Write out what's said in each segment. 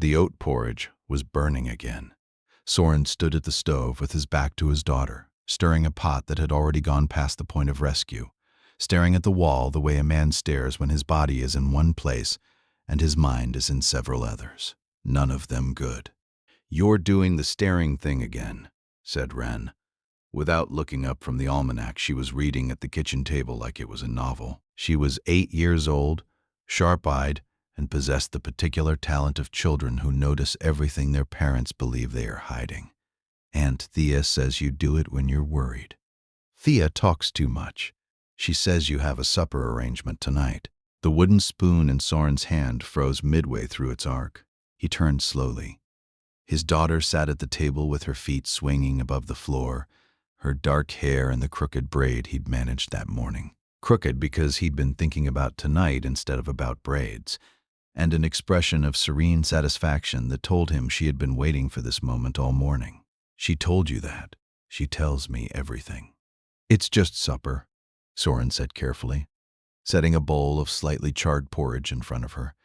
The oat porridge was burning again. Soren stood at the stove with his back to his daughter, stirring a pot that had already gone past the point of rescue, staring at the wall the way a man stares when his body is in one place and his mind is in several others, none of them good. "You're doing the staring thing again," said Wren. Without looking up from the almanac she was reading at the kitchen table like it was a novel. She was 8 years old, sharp-eyed, and possessed the particular talent of children who notice everything their parents believe they are hiding. "Aunt Thea says you do it when you're worried. Thea talks too much. She says you have a supper arrangement tonight." The wooden spoon in Soren's hand froze midway through its arc. He turned slowly. His daughter sat at the table with her feet swinging above the floor, her dark hair in the crooked braid he'd managed that morning. Crooked because he'd been thinking about tonight instead of about braids, and an expression of serene satisfaction that told him she had been waiting for this moment all morning. "She told you that. She tells me everything." "It's just supper," Soren said carefully, setting a bowl of slightly charred porridge in front of her.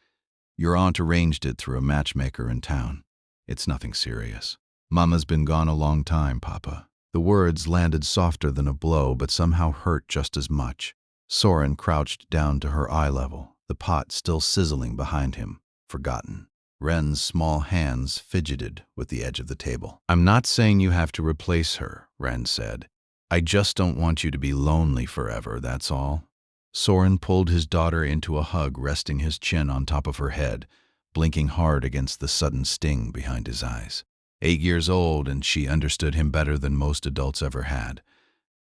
"Your aunt arranged it through a matchmaker in town. It's nothing serious. Mama's been gone a long time, Papa." The words landed softer than a blow, but somehow hurt just as much. Soren crouched down to her eye level, the pot still sizzling behind him, forgotten. Wren's small hands fidgeted with the edge of the table. "I'm not saying you have to replace her," Wren said. "I just don't want you to be lonely forever, that's all." Soren pulled his daughter into a hug, resting his chin on top of her head, blinking hard against the sudden sting behind his eyes. 8 years old, and she understood him better than most adults ever had.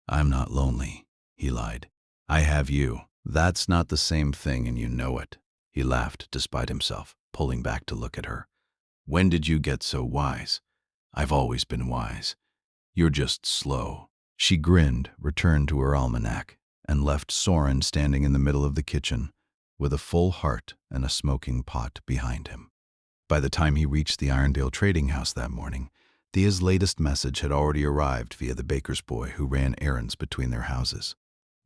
"I'm not lonely," he lied. "I have you." "That's not the same thing, and you know it." He laughed despite himself, pulling back to look at her. "When did you get so wise?" "I've always been wise. You're just slow." She grinned, returned to her almanac, and left Soren standing in the middle of the kitchen, with a full heart and a smoking pot behind him. By the time he reached the Irondale trading house that morning, Thea's latest message had already arrived via the baker's boy who ran errands between their houses.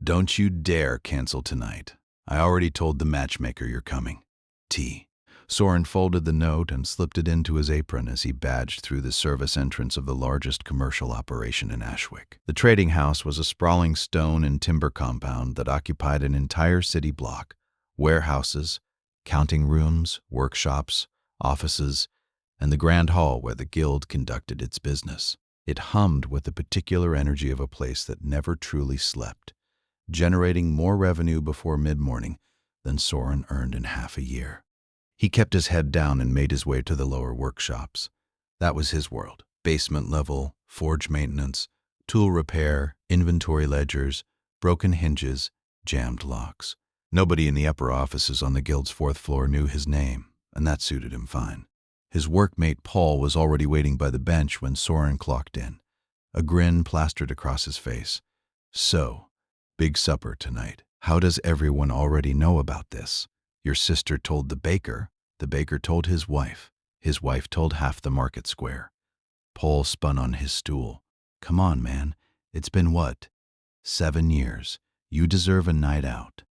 "Don't you dare cancel tonight. I already told the matchmaker you're coming. T." Soren folded the note and slipped it into his apron as he badged through the service entrance of the largest commercial operation in Ashwick. The trading house was a sprawling stone and timber compound that occupied an entire city block: warehouses, counting rooms, workshops, offices, and the grand hall where the guild conducted its business. It hummed with the particular energy of a place that never truly slept, generating more revenue before mid-morning than Soren earned in half a year. He kept his head down and made his way to the lower workshops. That was his world: basement level, forge maintenance, tool repair, inventory ledgers, broken hinges, jammed locks. Nobody in the upper offices on the guild's 4th floor knew his name, and that suited him fine. His workmate Paul was already waiting by the bench when Soren clocked in, a grin plastered across his face. "So, big supper tonight. How does everyone already know about this? Your sister told the baker told his wife told half the market square." Paul spun on his stool. "Come on, man. It's been what? 7 years. You deserve a night out."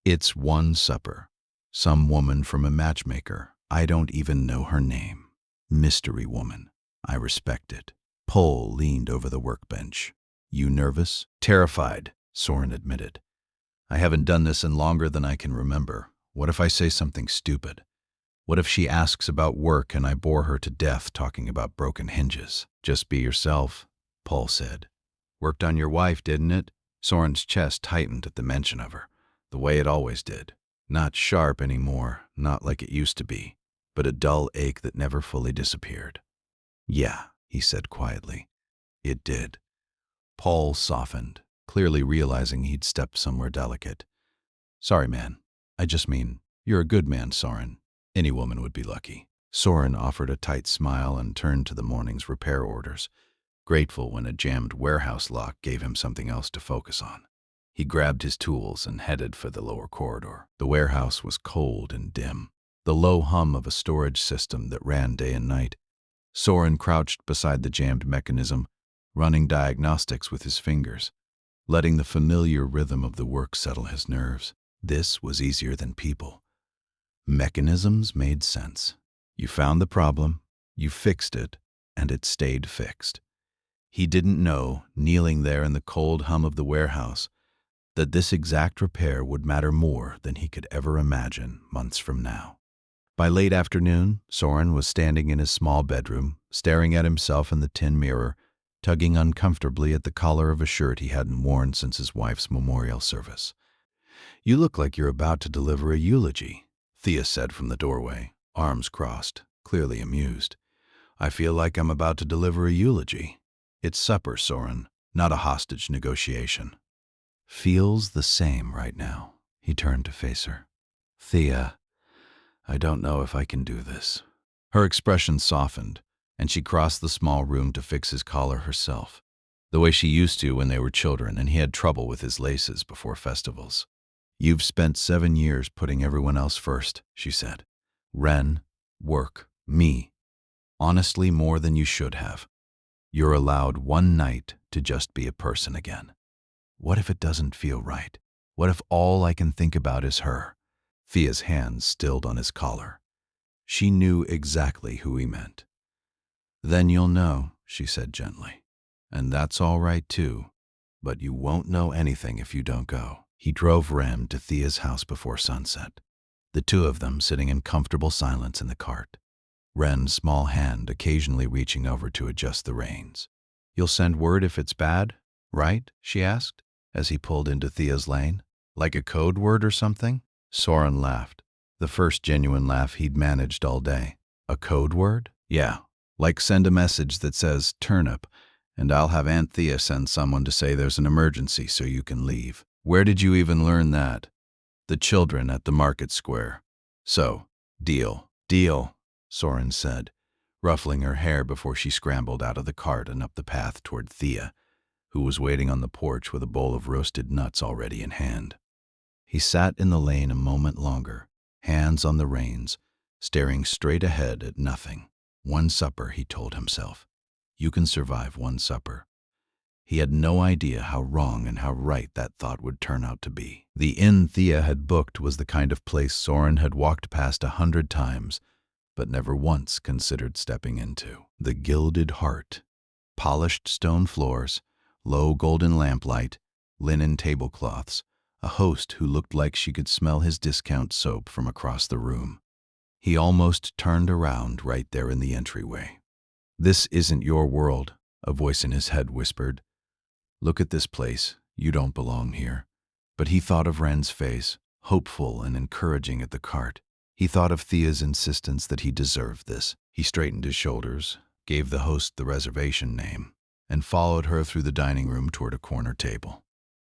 "It's one supper. Some woman from a matchmaker. I don't even know her name. Mystery woman. I respect it." Paul leaned over the workbench. "You nervous?" "Terrified," Soren admitted. "I haven't done this in longer than I can remember. What if I say something stupid? What if she asks about work and I bore her to death talking about broken hinges?" "Just be yourself," Paul said. "Worked on your wife, didn't it?" Soren's chest tightened at the mention of her, the way it always did. Not sharp anymore, not like it used to be, but a dull ache that never fully disappeared. "Yeah," he said quietly. "It did." Paul softened, clearly realizing he'd stepped somewhere delicate. "Sorry, man. I just mean, you're a good man, Soren. Any woman would be lucky." Soren offered a tight smile and turned to the morning's repair orders, grateful when a jammed warehouse lock gave him something else to focus on. He grabbed his tools and headed for the lower corridor. The warehouse was cold and dim, the low hum of a storage system that ran day and night. Soren crouched beside the jammed mechanism, running diagnostics with his fingers, letting the familiar rhythm of the work settle his nerves. This was easier than people. Mechanisms made sense. You found the problem, you fixed it, and it stayed fixed. He didn't know, kneeling there in the cold hum of the warehouse, that this exact repair would matter more than he could ever imagine months from now. By late afternoon, Soren was standing in his small bedroom, staring at himself in the tin mirror, tugging uncomfortably at the collar of a shirt he hadn't worn since his wife's memorial service. "You look like you're about to deliver a eulogy," Thea said from the doorway, arms crossed, clearly amused. "I feel like I'm about to deliver a eulogy. It's supper, Soren, not a hostage negotiation." "Feels the same right now." He turned to face her. "Thea, I don't know if I can do this." Her expression softened, and she crossed the small room to fix his collar herself, the way she used to when they were children and he had trouble with his laces before festivals. "You've spent 7 years putting everyone else first," she said. "Ren, work, me. Honestly, more than you should have. You're allowed one night to just be a person again. What if it doesn't feel right? What if all I can think about is her?" Thea's hands stilled on his collar. She knew exactly who he meant. "Then you'll know," she said gently. "And that's all right too, but you won't know anything if you don't go." He drove Ren to Thea's house before sunset, the two of them sitting in comfortable silence in the cart, Ren's small hand occasionally reaching over to adjust the reins. "You'll send word if it's bad, right?" she asked, as he pulled into Thea's lane. "Like a code word or something?" Soren laughed, the first genuine laugh he'd managed all day. "A code word? Yeah, like send a message that says turnip, and I'll have Aunt Thea send someone to say there's an emergency so you can leave." "Where did you even learn that?" "The children at the market square." "So, deal." "Deal," Soren said, ruffling her hair before she scrambled out of the cart and up the path toward Thea, who was waiting on the porch with a bowl of roasted nuts already in hand. He sat in the lane a moment longer, hands on the reins, staring straight ahead at nothing. One supper, he told himself. You can survive one supper. He had no idea how wrong and how right that thought would turn out to be. The inn Thea had booked was the kind of place Soren had walked past 100 times, but never once considered stepping into. The Gilded Hart. Polished stone floors, low golden lamplight, linen tablecloths, a host who looked like she could smell his discount soap from across the room. He almost turned around right there in the entryway. "This isn't your world," a voice in his head whispered. "Look at this place. You don't belong here." But he thought of Ren's face, hopeful and encouraging at the cart. He thought of Thea's insistence that he deserved this. He straightened his shoulders, gave the host the reservation name, and followed her through the dining room toward a corner table.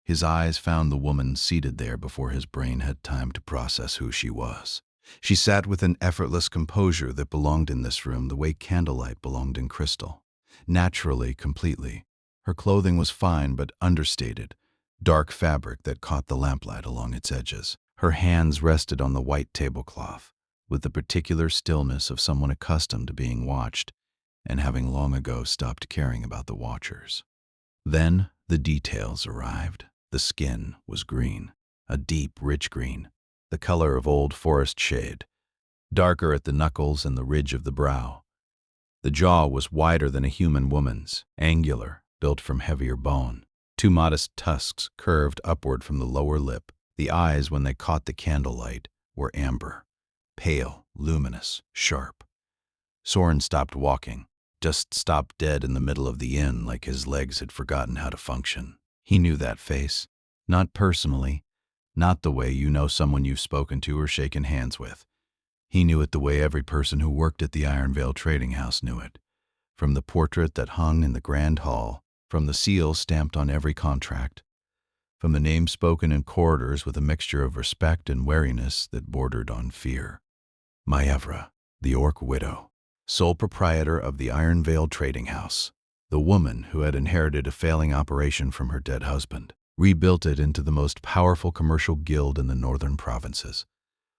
His eyes found the woman seated there before his brain had time to process who she was. She sat with an effortless composure that belonged in this room the way candlelight belonged in crystal. Naturally, completely. Her clothing was fine but understated, dark fabric that caught the lamplight along its edges. Her hands rested on the white tablecloth, with the particular stillness of someone accustomed to being watched and having long ago stopped caring about the watchers. Then the details arrived. The skin was green, a deep, rich green, the color of old forest shade, darker at the knuckles and the ridge of the brow. The jaw was wider than a human woman's, angular, built from heavier bone. 2 modest tusks curved upward from the lower lip. The eyes, when they caught the candlelight, were amber, pale, luminous, sharp. Soren stopped walking, just stopped dead in the middle of the inn like his legs had forgotten how to function. He knew that face. Not personally, not the way you know someone you've spoken to or shaken hands with. He knew it the way every person who worked at the Iron Veil Trading House knew it. From the portrait that hung in the grand hall, from the seal stamped on every contract, from the name spoken in corridors with a mixture of respect and wariness that bordered on fear. Maevra, the Orc Widow, sole proprietor of the Iron Veil Trading House, the woman who had inherited a failing operation from her dead husband, rebuilt it into the most powerful commercial guild in the northern provinces.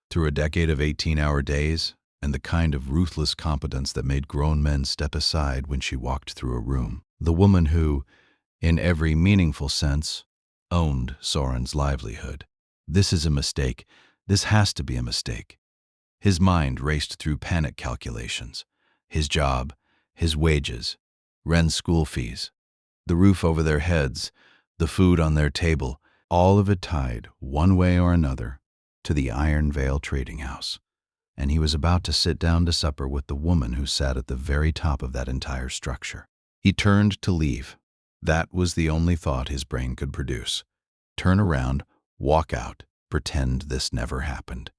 Through a decade of 18-hour days and the kind of ruthless competence that made grown men step aside when she walked through a room, the woman who, in every meaningful sense, owned Soren's livelihood. This is a mistake. This has to be a mistake. His mind raced through panic calculations. His job, his wages, Ren's school fees, the roof over their heads, the food on their table, all of it tied, one way or another, to the Iron Veil Trading House. And he was about to sit down to supper with the woman who sat at the very top of that entire structure. He turned to leave. That was the only thought his brain could produce. Turn around, walk out, pretend this never happened.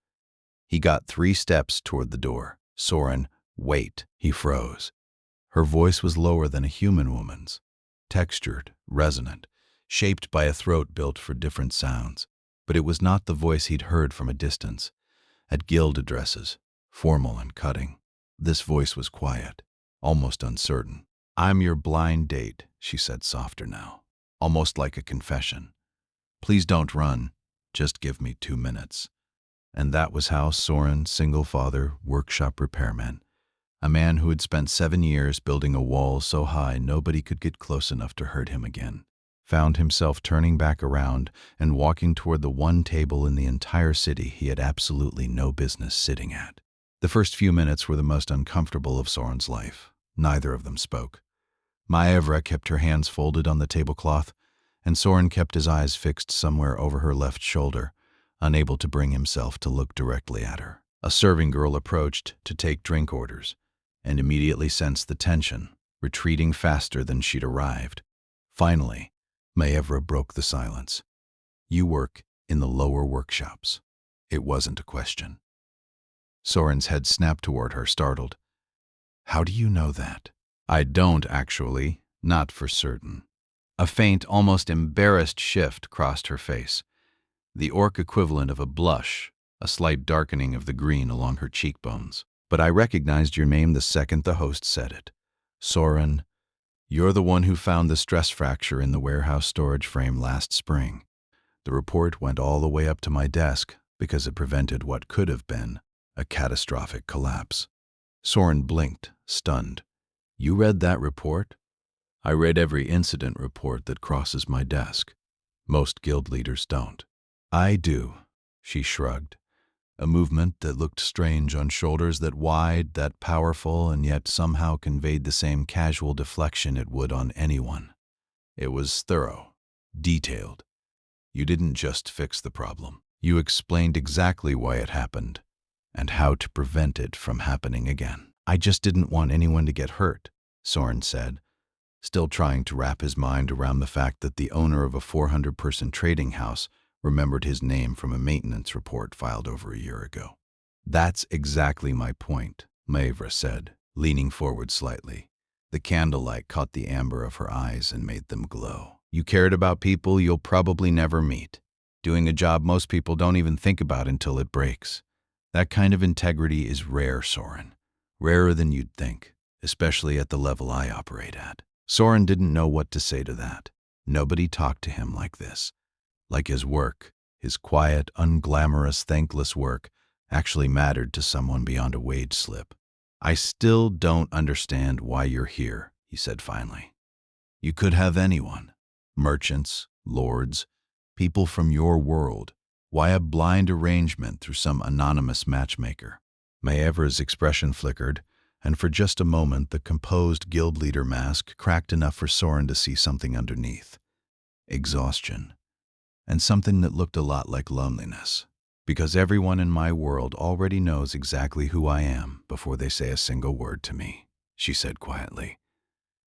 He got 3 steps toward the door. Soren, wait. He froze. Her voice was lower than a human woman's, textured, resonant, shaped by a throat built for different sounds. But it was not the voice he'd heard from a distance, at guild addresses, formal and cutting. This voice was quiet, almost uncertain. "I'm your blind date," she said softer now, almost like a confession. "Please don't run, just give me 2 minutes." And that was how Soren, single father, workshop repairman, a man who had spent 7 years building a wall so high nobody could get close enough to hurt him again, found himself turning back around and walking toward the one table in the entire city he had absolutely no business sitting at. The first few minutes were the most uncomfortable of Soren's life. Neither of them spoke. Maevra kept her hands folded on the tablecloth, and Soren kept his eyes fixed somewhere over her left shoulder, unable to bring himself to look directly at her. A serving girl approached to take drink orders, and immediately sensed the tension, retreating faster than she'd arrived. Finally, Maevra broke the silence. "You work in the lower workshops." It wasn't a question. Soren's head snapped toward her, startled. "How do you know that?" "I don't, actually. Not for certain." A faint, almost embarrassed shift crossed her face. The orc equivalent of a blush, a slight darkening of the green along her cheekbones. "But I recognized your name the second the host said it. Soren, you're the one who found the stress fracture in the warehouse storage frame last spring. The report went all the way up to my desk because it prevented what could have been a catastrophic collapse." Soren blinked, stunned. "You read that report?" "I read every incident report that crosses my desk. Most guild leaders don't." "I do," she shrugged, a movement that looked strange on shoulders that wide, that powerful, and yet somehow conveyed the same casual deflection it would on anyone. It was thorough, detailed. You didn't just fix the problem. You explained exactly why it happened and how to prevent it from happening again. "I just didn't want anyone to get hurt," Soren said, still trying to wrap his mind around the fact that the owner of a 400-person trading house remembered his name from a maintenance report filed over a year ago. "That's exactly my point," Maevra said, leaning forward slightly. The candlelight caught the amber of her eyes and made them glow. "You cared about people you'll probably never meet, doing a job most people don't even think about until it breaks. That kind of integrity is rare, Soren. Rarer than you'd think, especially at the level I operate at." Soren didn't know what to say to that. Nobody talked to him like this. Like his work, his quiet, unglamorous, thankless work, actually mattered to someone beyond a wage slip. "I still don't understand why you're here," he said finally. "You could have anyone. Merchants, lords, people from your world. Why a blind arrangement through some anonymous matchmaker?" Maevra's expression flickered, and for just a moment the composed guild leader mask cracked enough for Soren to see something underneath. Exhaustion. And something that looked a lot like loneliness. "Because everyone in my world already knows exactly who I am before they say a single word to me," she said quietly.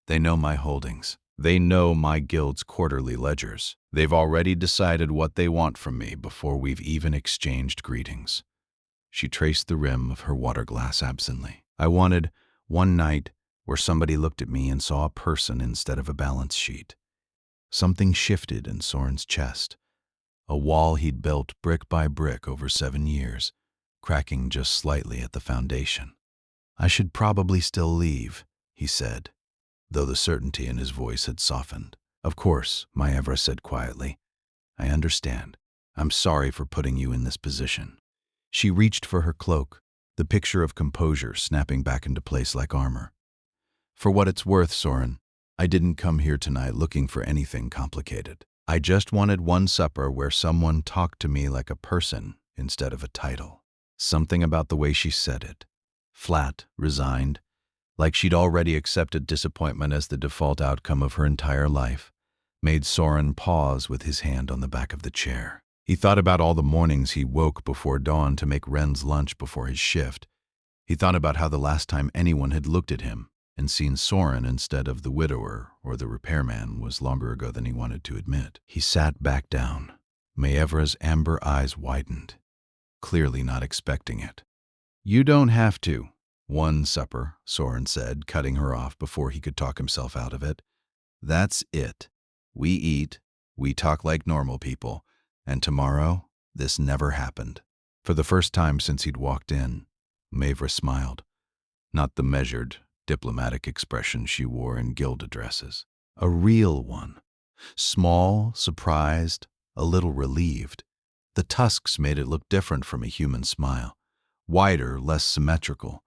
"They know my holdings. They know my guild's quarterly ledgers. They've already decided what they want from me before we've even exchanged greetings." She traced the rim of her water glass absently. "I wanted one night where somebody looked at me and saw a person instead of a balance sheet." Something shifted in Soren's chest. A wall he'd built brick by brick over 7 years, cracking just slightly at the foundation. "I should probably still leave," he said, though the certainty in his voice had softened. "Of course," Maevra said quietly. "I understand. I'm sorry for putting you in this position." She reached for her cloak, the picture of composure snapping back into place like armor. "For what it's worth, Soren, I didn't come here tonight looking for anything complicated. I just wanted one supper where someone talked to me like a person instead of a title." Something about the way she said it, flat, resigned, like she'd already accepted disappointment as the default outcome of her entire life, made Soren pause with his hand on the back of the chair. He thought about all the mornings he woke before dawn to make Ren's lunch before his shift. He thought about how the last time anyone had looked at him and seen Soren instead of the widower or the repairman was longer ago than he wanted to admit. He sat back down. Maevra's amber eyes widened, clearly not expecting it. "You don't have to. One supper," Soren said, cutting her off before he could talk himself out of it. "That's it. We eat, we talk like normal people, and tomorrow, this never happened." For the first time since he'd walked in, Maevra smiled. Not the measured, diplomatic expression she wore in guild addresses. A real one. Small, surprised, a little relieved. The tusks made it look different from a human smile. Wider, less symmetrical.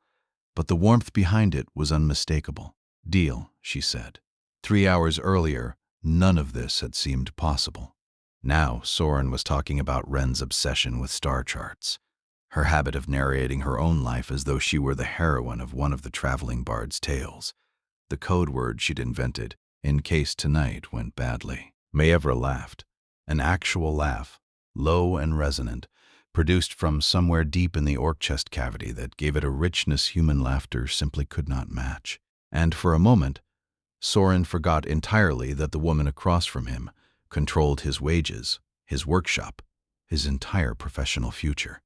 But the warmth behind it was unmistakable. "Deal," she said. 3 hours earlier, none of this had seemed possible. Now, Soren was talking about Ren's obsession with star charts, her habit of narrating her own life as though she were the heroine of one of the traveling bard's tales, the code word she'd invented in case tonight went badly. Maevra laughed, an actual laugh, low and resonant, produced from somewhere deep in the orc chest cavity that gave it a richness human laughter simply could not match. And for a moment, Soren forgot entirely that the woman across from him controlled his wages, his workshop, his entire professional future.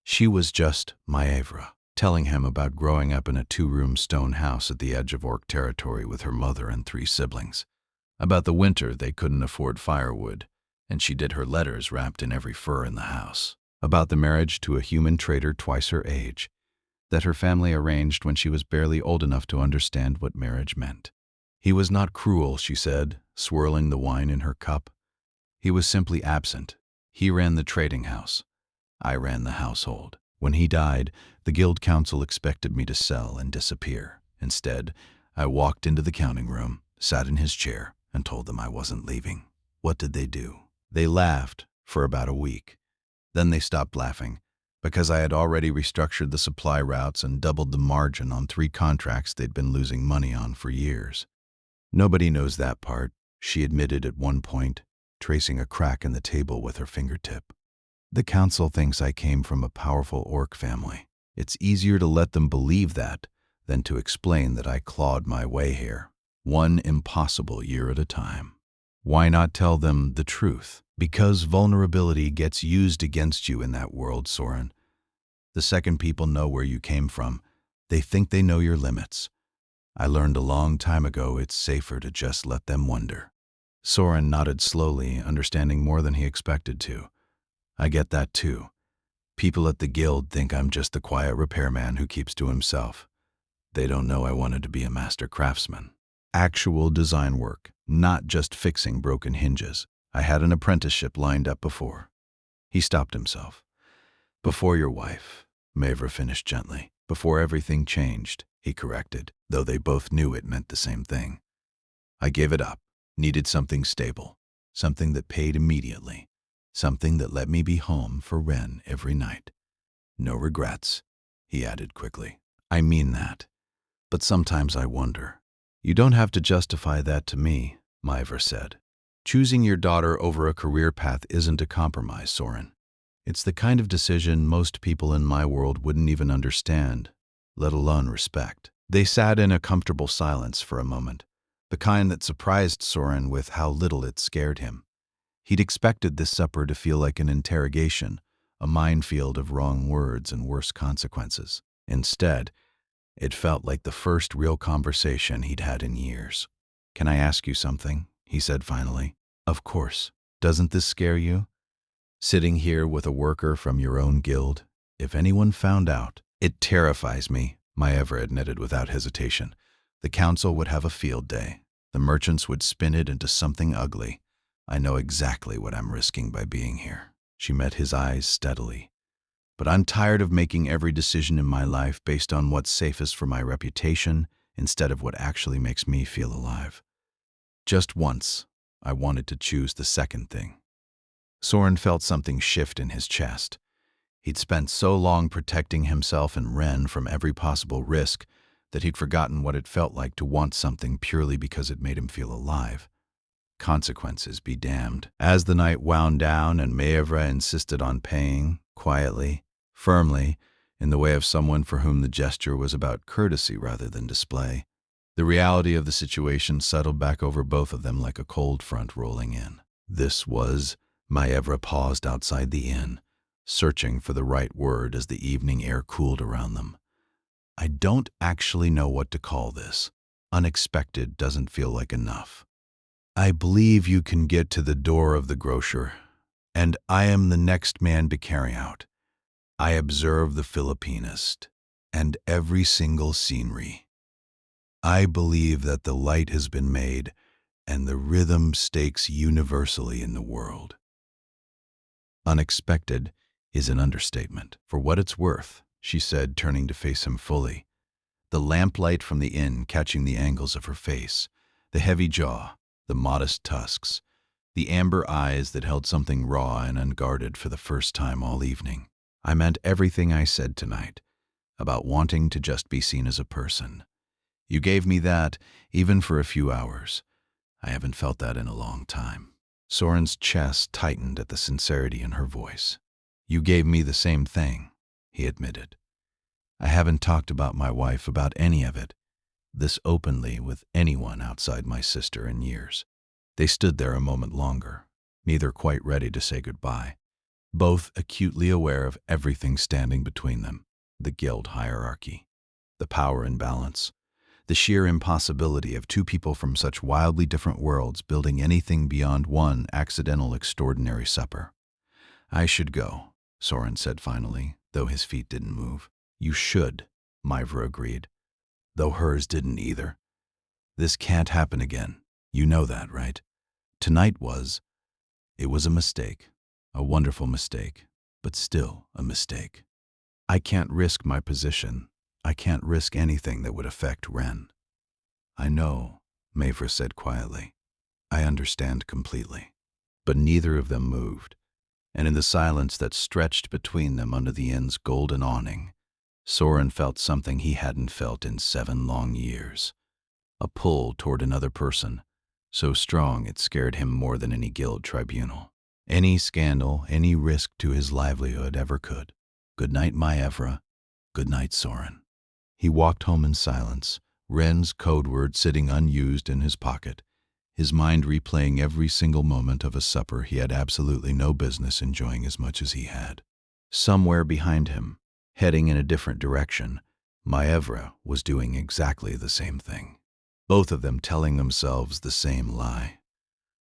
She was just Maevra, telling him about growing up in a 2-room stone house at the edge of orc territory with her mother and 3 siblings, about the winter they couldn't afford firewood, and she did her letters wrapped in every fur in the house, about the marriage to a human trader twice her age, that her family arranged when she was barely old enough to understand what marriage meant. He was not cruel, she said, swirling the wine in her cup. He was simply absent. He ran the trading house. I ran the household. When he died, the guild council expected me to sell and disappear. Instead, I walked into the counting room, sat in his chair, and told them I wasn't leaving. What did they do? They laughed for about a week. Then they stopped laughing, because I had already restructured the supply routes and doubled the margin on 3 contracts they'd been losing money on for years. "Nobody knows that part," she admitted at one point, tracing a crack in the table with her fingertip. "The council thinks I came from a powerful orc family. It's easier to let them believe that than to explain that I clawed my way here, one impossible year at a time. Why not tell them the truth? Because vulnerability gets used against you in that world, Soren. The second people know where you came from, they think they know your limits. I learned a long time ago it's safer to just let them wonder." Soren nodded slowly, understanding more than he expected to. "I get that too. People at the guild think I'm just the quiet repairman who keeps to himself. They don't know I wanted to be a master craftsman. Actual design work, not just fixing broken hinges. I had an apprenticeship lined up before." He stopped himself. "Before your wife," Maevra finished gently. "Before everything changed," he corrected, though they both knew it meant the same thing. "I gave it up, needed something stable, something that paid immediately, something that let me be home for Ren every night. No regrets," he added quickly. "I mean that. But sometimes I wonder." "You don't have to justify that to me," Maevra said. "Choosing your daughter over a career path isn't a compromise, Soren. It's the kind of decision most people in my world wouldn't even understand, let alone respect." They sat in a comfortable silence for a moment, the kind that surprised Soren with how little it scared him. He'd expected this supper to feel like an interrogation, a minefield of wrong words and worse consequences. Instead, it felt like the first real conversation he'd had in years. "Can I ask you something?" he said finally. "Of course. Doesn't this scare you? Sitting here with a worker from your own guild, if anyone found out..." "It terrifies me," Maevra admitted without hesitation. "The council would have a field day. The merchants would spin it into something ugly. I know exactly what I'm risking by being here." She met his eyes steadily. "But I'm tired of making every decision in my life based on what's safest for my reputation instead of what actually makes me feel alive. Just once, I wanted to choose the second thing." Soren felt something shift in his chest. He'd spent so long protecting himself and Ren from every possible risk that he'd forgotten what it felt like to want something purely because it made him feel alive. Consequences be damned. As the night wound down and Maevra insisted on paying, quietly, firmly, in the way of someone for whom the gesture was about courtesy rather than display, the reality of the situation settled back over both of them like a cold front rolling in. Maevra paused outside the inn, searching for the right word as the evening air cooled around them. I don't actually know what to call this. Unexpected doesn't feel like enough. I believe you can get to the door of the grocer, and I am the next man to carry out. I observe the Filipinist and every single scenery. I believe that the light has been made and the rhythm stakes universally in the world. Unexpected is an understatement. For what it's worth, she said, turning to face him fully, the lamplight from the inn catching the angles of her face, the heavy jaw, the modest tusks, the amber eyes that held something raw and unguarded for the first time all evening. I meant everything I said tonight about wanting to just be seen as a person. You gave me that, even for a few hours. I haven't felt that in a long time. Soren's chest tightened at the sincerity in her voice. You gave me the same thing, he admitted. I haven't talked about my wife, about any of it, this openly with anyone outside my sister in years. They stood there a moment longer, neither quite ready to say goodbye, both acutely aware of everything standing between them, the guild hierarchy, the power imbalance, the sheer impossibility of two people from such wildly different worlds building anything beyond one accidental extraordinary supper. I should go, Soren said finally, though his feet didn't move. You should, Maevra agreed, though hers didn't either. This can't happen again. You know that, right? Tonight it was a mistake, a wonderful mistake, but still a mistake. I can't risk my position. I can't risk anything that would affect Ren. I know, Maevra said quietly. I understand completely. But neither of them moved, and in the silence that stretched between them under the inn's golden awning, Soren felt something he hadn't felt in 7 long years. A pull toward another person, so strong it scared him more than any guild tribunal. Any scandal, any risk to his livelihood ever could. Good night, Maevra. Good night, Soren. He walked home in silence, Ren's code word sitting unused in his pocket, his mind replaying every single moment of a supper he had absolutely no business enjoying as much as he had. Somewhere behind him, heading in a different direction, Maevra was doing exactly the same thing. Both of them telling themselves the same lie.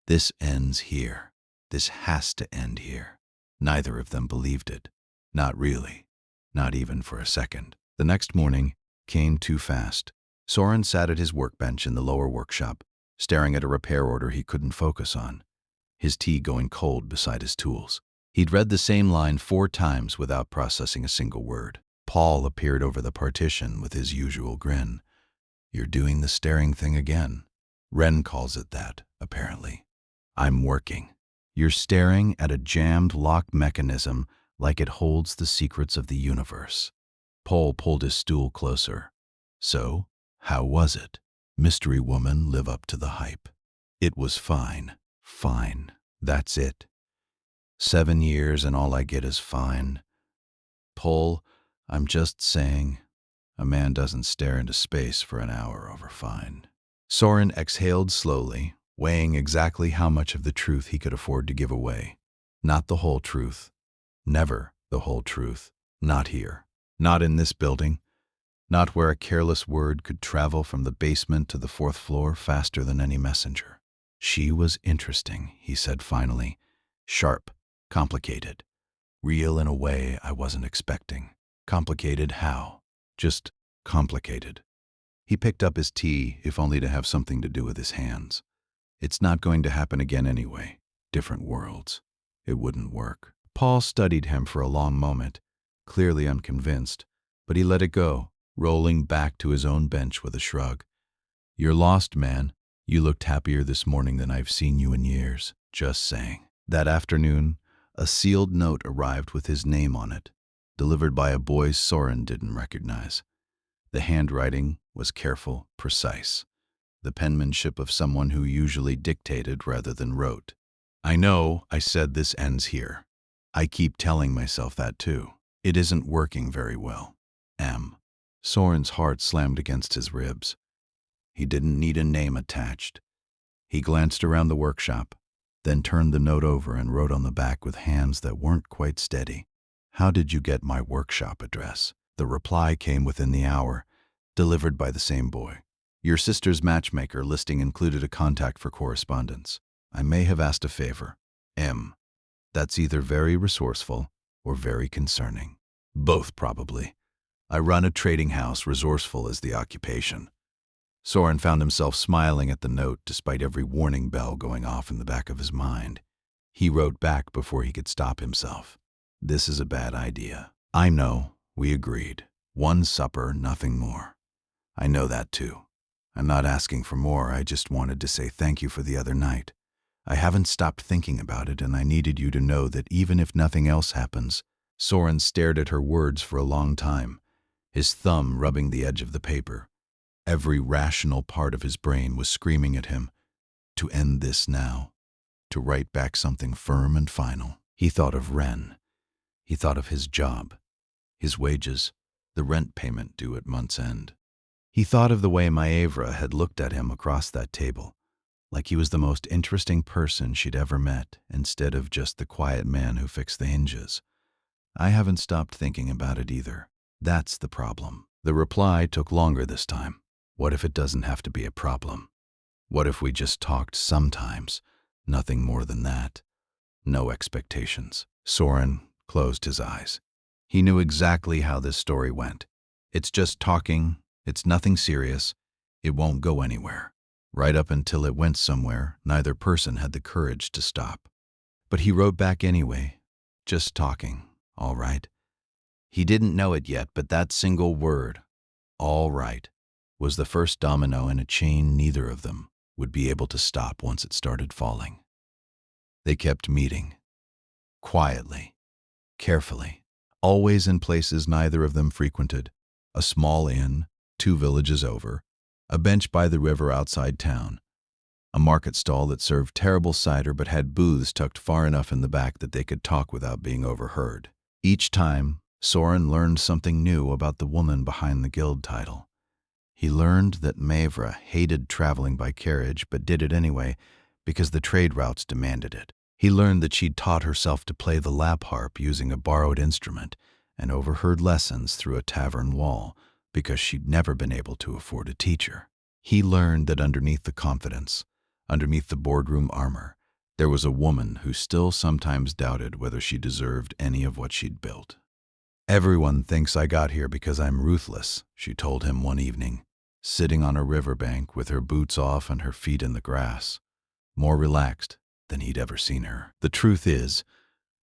This ends here. This has to end here. Neither of them believed it. Not really. Not even for a second. The next morning came too fast. Soren sat at his workbench in the lower workshop, staring at a repair order he couldn't focus on, his tea going cold beside his tools. He'd read the same line 4 times without processing a single word. Paul appeared over the partition with his usual grin. You're doing the staring thing again. Ren calls it that, apparently. I'm working. You're staring at a jammed lock mechanism like it holds the secrets of the universe. Paul pulled his stool closer. So, how was it? Mystery woman, live up to the hype. It was fine. Fine. That's it. 7 years and all I get is fine. Paul, I'm just saying, a man doesn't stare into space for an hour over fine. Soren exhaled slowly, weighing exactly how much of the truth he could afford to give away. Not the whole truth. Never the whole truth. Not here. Not in this building. Not where a careless word could travel from the basement to the 4th floor faster than any messenger. She was interesting, he said finally. Sharp. Complicated. Real in a way I wasn't expecting. Complicated how? Just complicated. He picked up his tea, if only to have something to do with his hands. It's not going to happen again anyway. Different worlds. It wouldn't work. Paul studied him for a long moment, clearly unconvinced, but he let it go, rolling back to his own bench with a shrug. You're lost, man. You looked happier this morning than I've seen you in years. Just saying. That afternoon, a sealed note arrived with his name on it. delivered by a boy Soren didn't recognize. The handwriting was careful, precise, the penmanship of someone who usually dictated rather than wrote. I know I said this ends here. I keep telling myself that too. It isn't working very well. M. Soren's heart slammed against his ribs. He didn't need a name attached. He glanced around the workshop, then turned the note over and wrote on the back with hands that weren't quite steady. How did you get my workshop address? The reply came within the hour, delivered by the same boy. Your sister's matchmaker listing included a contact for correspondence. I may have asked a favor. M. That's either very resourceful or very concerning. Both, probably. I run a trading house, resourceful as the occupation. Soren found himself smiling at the note despite every warning bell going off in the back of his mind. He wrote back before he could stop himself. This is a bad idea. I know, we agreed. One supper, nothing more. I know that too. I'm not asking for more, I just wanted to say thank you for the other night. I haven't stopped thinking about it, and I needed you to know that even if nothing else happens. Soren stared at her words for a long time, his thumb rubbing the edge of the paper. Every rational part of his brain was screaming at him to end this now, to write back something firm and final. He thought of Ren. He thought of his job, his wages, the rent payment due at month's end. He thought of the way Maevra had looked at him across that table, like he was the most interesting person she'd ever met, instead of just the quiet man who fixed the hinges. I haven't stopped thinking about it either. That's the problem. The reply took longer this time. What if it doesn't have to be a problem? What if we just talked sometimes? Nothing more than that. No expectations. Soren closed his eyes. He knew exactly how this story went. It's just talking. It's nothing serious. It won't go anywhere. Right up until it went somewhere, neither person had the courage to stop. But he wrote back anyway. Just talking, all right. He didn't know it yet, but that single word, all right, was the first domino in a chain neither of them would be able to stop once it started falling. They kept meeting. Quietly, carefully, always in places neither of them frequented. A small inn, 2 villages over, a bench by the river outside town, a market stall that served terrible cider but had booths tucked far enough in the back that they could talk without being overheard. Each time, Soren learned something new about the woman behind the guild title. He learned that Maevra hated traveling by carriage but did it anyway because the trade routes demanded it. He learned that she'd taught herself to play the lap harp using a borrowed instrument and overheard lessons through a tavern wall because she'd never been able to afford a teacher. He learned that underneath the confidence, underneath the boardroom armor, there was a woman who still sometimes doubted whether she deserved any of what she'd built. Everyone thinks I got here because I'm ruthless, she told him one evening, sitting on a riverbank with her boots off and her feet in the grass, more relaxed than he'd ever seen her. The truth is,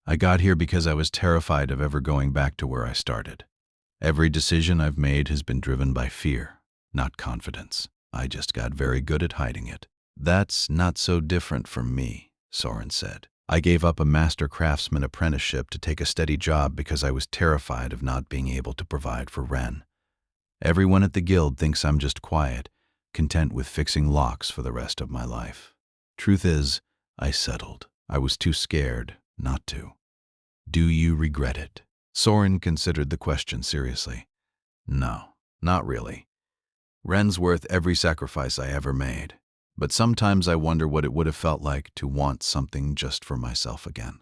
I got here because I was terrified of ever going back to where I started. Every decision I've made has been driven by fear, not confidence. I just got very good at hiding it. That's not so different from me, Soren said. I gave up a master craftsman apprenticeship to take a steady job because I was terrified of not being able to provide for Ren. Everyone at the guild thinks I'm just quiet, content with fixing locks for the rest of my life. Truth is, I settled. I was too scared not to. Do you regret it? Soren considered the question seriously. No, not really. Ren's worth every sacrifice I ever made. But sometimes I wonder what it would have felt like to want something just for myself again.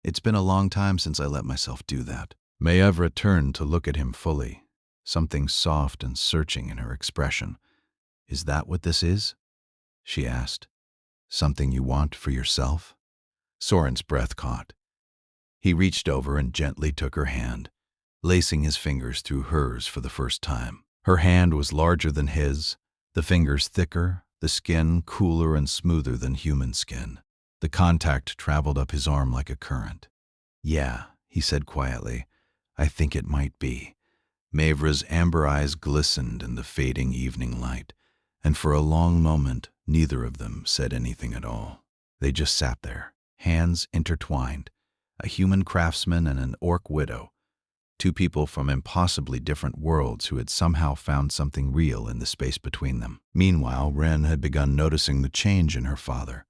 It's been a long time since I let myself do that. Maevra turned to look at him fully, something soft and searching in her expression. Is that what this is? She asked. Something you want for yourself? Soren's breath caught. He reached over and gently took her hand, lacing his fingers through hers for the first time. Her hand was larger than his, the fingers thicker, the skin cooler and smoother than human skin. The contact traveled up his arm like a current. Yeah, he said quietly, I think it might be. Maevra's amber eyes glistened in the fading evening light, and for a long moment neither of them said anything at all. They just sat there, hands intertwined, a human craftsman and an orc widow, Two people from impossibly different worlds who had somehow found something real in the space between them. Meanwhile, Ren had begun noticing the change in her father.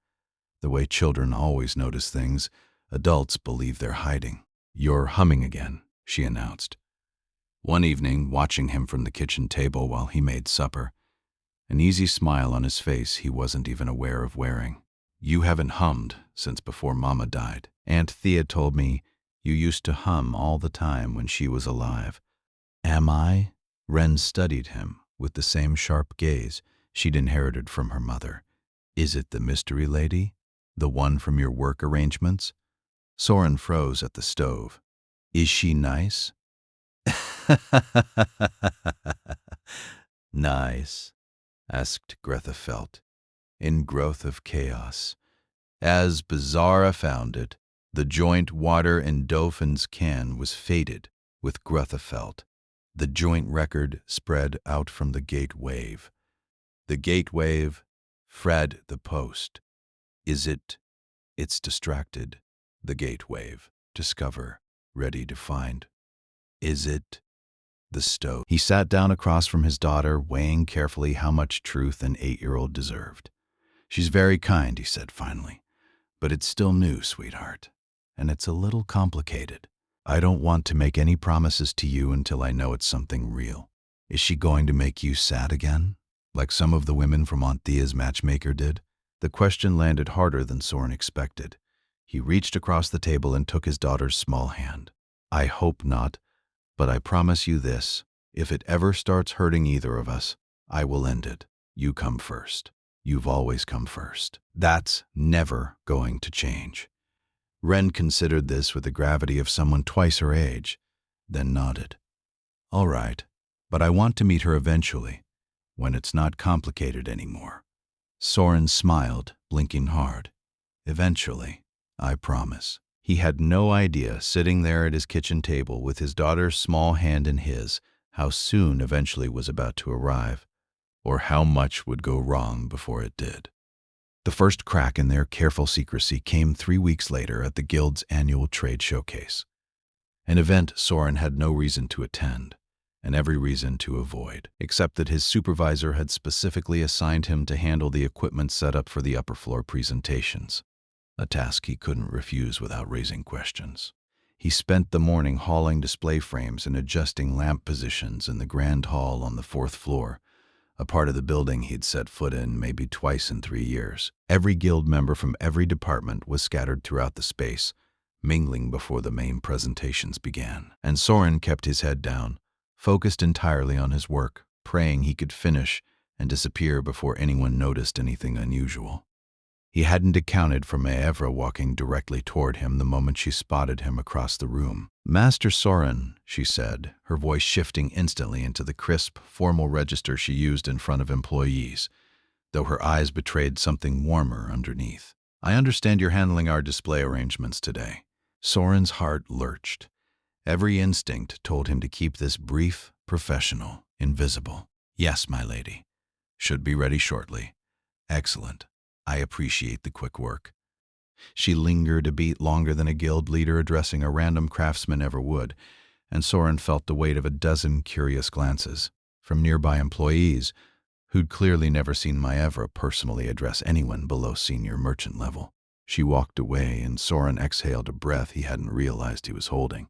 The way children always notice things, adults believe they're hiding. "You're humming again," she announced. One evening, watching him from the kitchen table while he made supper, an easy smile on his face he wasn't even aware of wearing. "You haven't hummed since before Mama died. Aunt Thea told me you used to hum all the time when she was alive." "Am I?" Ren studied him with the same sharp gaze she'd inherited from her mother. "Is it the mystery lady? The one from your work arrangements?" Soren froze at the stove. "Is she nice?" "Nice?" asked Greta Felt, in Growth of Chaos. "As Bizarra found it, the joint water in Dauphin's can was fated with Greta Felt. The joint record spread out from the gate wave. The gate wave, Fred the post. Is it? It's distracted. The gate wave. Discover. Ready to find. Is it? The stove." He sat down across from his daughter, weighing carefully how much truth an 8-year-old deserved. "She's very kind," he said finally. "But it's still new, sweetheart. And it's a little complicated. I don't want to make any promises to you until I know it's something real. Is she going to make you sad again, like some of the women from Aunt Thea's matchmaker did?" The question landed harder than Soren expected. He reached across the table and took his daughter's small hand. "I hope not, but I promise you this. If it ever starts hurting either of us, I will end it. You come first. You've always come first. That's never going to change." Ren considered this with the gravity of someone twice her age, then nodded. "All right, but I want to meet her eventually, when it's not complicated anymore." Soren smiled, blinking hard. "Eventually, I promise." He had no idea, sitting there at his kitchen table with his daughter's small hand in his, how soon eventually was about to arrive, or how much would go wrong before it did. The first crack in their careful secrecy came 3 weeks later at the Guild's annual trade showcase, an event Soren had no reason to attend, and every reason to avoid, except that his supervisor had specifically assigned him to handle the equipment setup for the upper floor presentations, a task he couldn't refuse without raising questions. He spent the morning hauling display frames and adjusting lamp positions in the grand hall on the 4th floor, a part of the building he'd set foot in maybe twice in 3 years. Every guild member from every department was scattered throughout the space, mingling before the main presentations began. And Soren kept his head down, focused entirely on his work, praying he could finish and disappear before anyone noticed anything unusual. He hadn't accounted for Maevra walking directly toward him the moment she spotted him across the room. "Master Soren," she said, her voice shifting instantly into the crisp, formal register she used in front of employees, though her eyes betrayed something warmer underneath. "I understand you're handling our display arrangements today." Soren's heart lurched. Every instinct told him to keep this brief, professional, invisible. "Yes, my lady. Should be ready shortly." "Excellent. I appreciate the quick work." She lingered a beat longer than a guild leader addressing a random craftsman ever would, and Soren felt the weight of a dozen curious glances from nearby employees who'd clearly never seen Maevra personally address anyone below senior merchant level. She walked away, and Soren exhaled a breath he hadn't realized he was holding,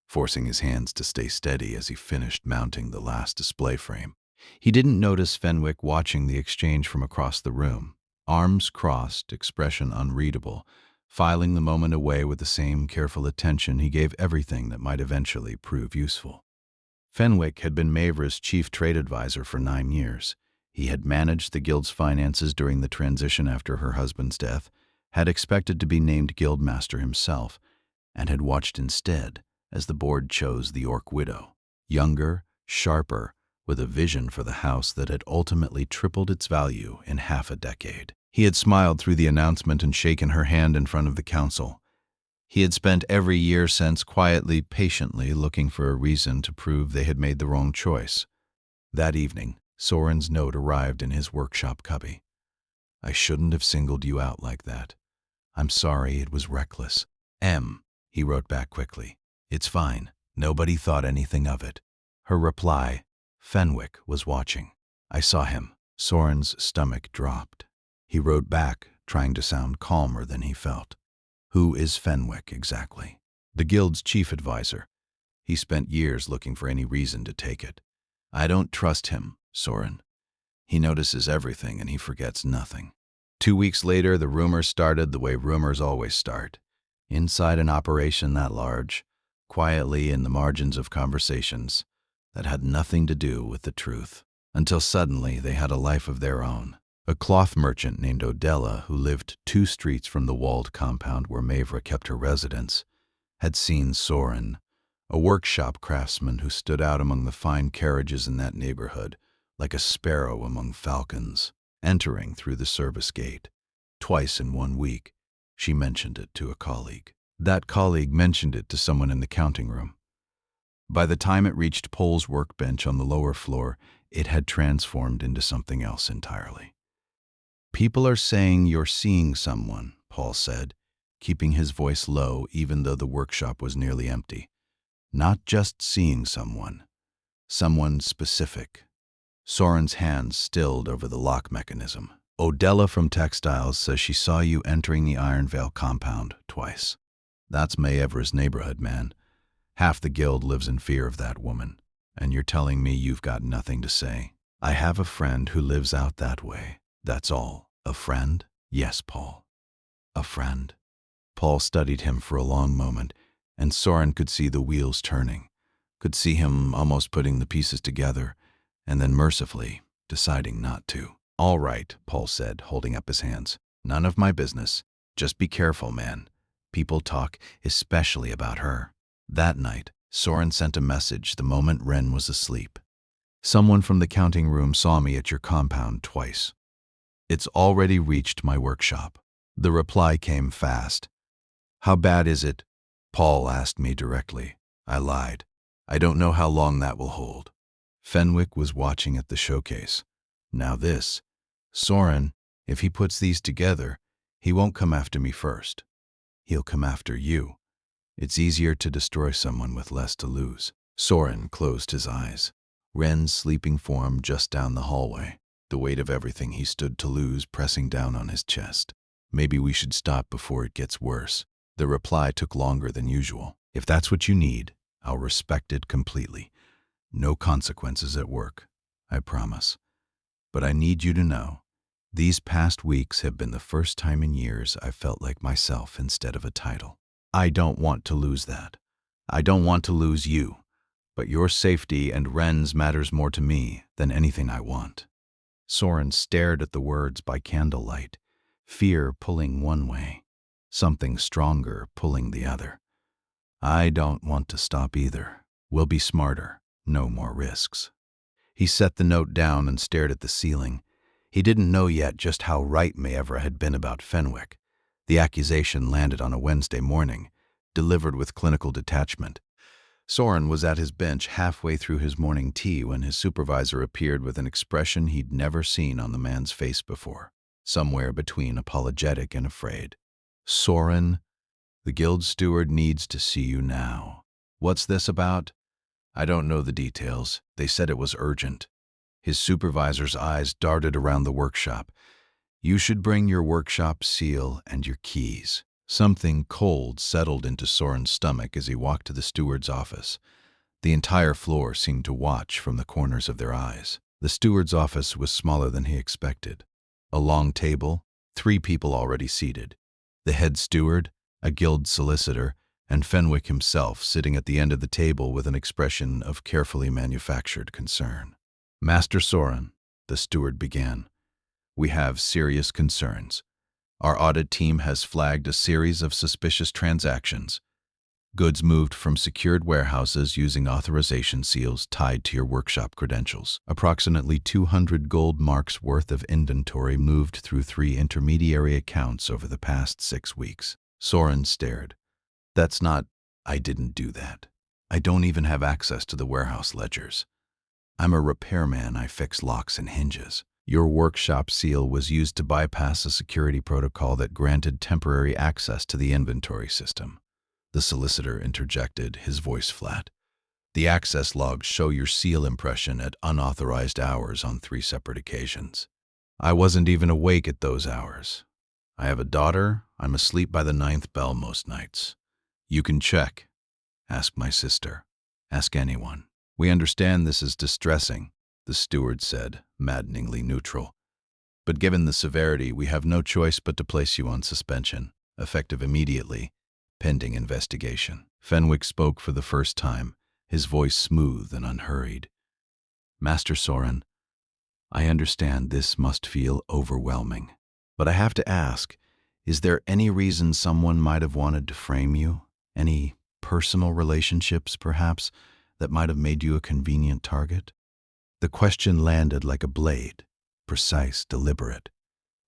forcing his hands to stay steady as he finished mounting the last display frame. He didn't notice Fenwick watching the exchange from across the room, arms crossed, expression unreadable, filing the moment away with the same careful attention he gave everything that might eventually prove useful. Fenwick had been Maevra's chief trade advisor for 9 years. He had managed the guild's finances during the transition after her husband's death, had expected to be named guildmaster himself, and had watched instead as the board chose the Orc Widow, younger, sharper, with a vision for the house that had ultimately tripled its value in half a decade. He had smiled through the announcement and shaken her hand in front of the council. He had spent every year since quietly, patiently looking for a reason to prove they had made the wrong choice. That evening, Soren's note arrived in his workshop cubby. "I shouldn't have singled you out like that. I'm sorry, it was reckless." He wrote back quickly. "It's fine. Nobody thought anything of it. Her reply, Fenwick was watching. I saw him. Soren's stomach dropped. He wrote back, trying to sound calmer than he felt. Who is Fenwick exactly? The guild's chief advisor. He spent years looking for any reason to take it. I don't trust him, Soren. He notices everything and he forgets nothing. 2 weeks later, the rumors started the way rumors always start. Inside an operation that large, quietly in the margins of conversations that had nothing to do with the truth. Until suddenly they had a life of their own. A cloth merchant named Odella, who lived 2 streets from the walled compound where Maevra kept her residence, had seen Soren, a workshop craftsman who stood out among the fine carriages in that neighborhood, like a sparrow among falcons, entering through the service gate. Twice in 1 week, she mentioned it to a colleague. That colleague mentioned it to someone in the counting room. By the time it reached Pohl's workbench on the lower floor, it had transformed into something else entirely. People are saying you're seeing someone, Paul said, keeping his voice low even though the workshop was nearly empty. Not just seeing someone specific. Soren's hands stilled over the lock mechanism. Odella from Textiles says she saw you entering the Ironvale compound twice. That's Maevra's neighborhood, man. Half the guild lives in fear of that woman, and you're telling me you've got nothing to say. I have a friend who lives out that way. That's all. A friend? Yes, Paul. A friend. Paul studied him for a long moment, and Soren could see the wheels turning, could see him almost putting the pieces together, and then mercifully deciding not to. All right, Paul said, holding up his hands. None of my business. Just be careful, man. People talk, especially about her. That night, Soren sent a message the moment Ren was asleep. Someone from the counting room saw me at your compound twice. It's already reached my workshop. The reply came fast. How bad is it? Paul asked me directly. I lied. I don't know how long that will hold. Fenwick was watching at the showcase. Now this. Soren, if he puts these together, he won't come after me first. He'll come after you. It's easier to destroy someone with less to lose. Soren closed his eyes. Ren's sleeping form just down the hallway. The weight of everything he stood to lose pressing down on his chest. Maybe we should stop before it gets worse. The reply took longer than usual. If that's what you need, I'll respect it completely. No consequences at work, I promise. But I need you to know, these past weeks have been the first time in years I've felt like myself instead of a title. I don't want to lose that. I don't want to lose you. But your safety and Ren's matters more to me than anything I want. Soren stared at the words by candlelight, fear pulling one way, something stronger pulling the other. I don't want to stop either. We'll be smarter, no more risks. He set the note down and stared at the ceiling. He didn't know yet just how right Maevra had been about Fenwick. The accusation landed on a Wednesday morning, delivered with clinical detachment. Soren was at his bench halfway through his morning tea when his supervisor appeared with an expression he'd never seen on the man's face before, somewhere between apologetic and afraid. Soren, the guild steward needs to see you now. What's this about? I don't know the details. They said it was urgent. His supervisor's eyes darted around the workshop. You should bring your workshop seal and your keys. Something cold settled into Soren's stomach as he walked to the steward's office. The entire floor seemed to watch from the corners of their eyes. The steward's office was smaller than he expected. A long table, 3 people already seated. The head steward, a guild solicitor, and Fenwick himself sitting at the end of the table with an expression of carefully manufactured concern. Master Soren, the steward began, we have serious concerns. Our audit team has flagged a series of suspicious transactions. Goods moved from secured warehouses using authorization seals tied to your workshop credentials. Approximately 200 gold marks worth of inventory moved through 3 intermediary accounts over the past 6 weeks. Soren stared. That's not, I didn't do that. I don't even have access to the warehouse ledgers. I'm a repairman, I fix locks and hinges. Your workshop seal was used to bypass a security protocol that granted temporary access to the inventory system. The solicitor interjected, his voice flat. The access logs show your seal impression at unauthorized hours on 3 separate occasions. I wasn't even awake at those hours. I have a daughter. I'm asleep by the 9th bell most nights. You can check. Ask my sister. Ask anyone. We understand this is distressing, the steward said, maddeningly neutral. But given the severity, we have no choice but to place you on suspension, effective immediately, pending investigation. Fenwick spoke for the first time, his voice smooth and unhurried. Master Soren, I understand this must feel overwhelming. But I have to ask, is there any reason someone might have wanted to frame you? Any personal relationships, perhaps, that might have made you a convenient target? The question landed like a blade, precise, deliberate,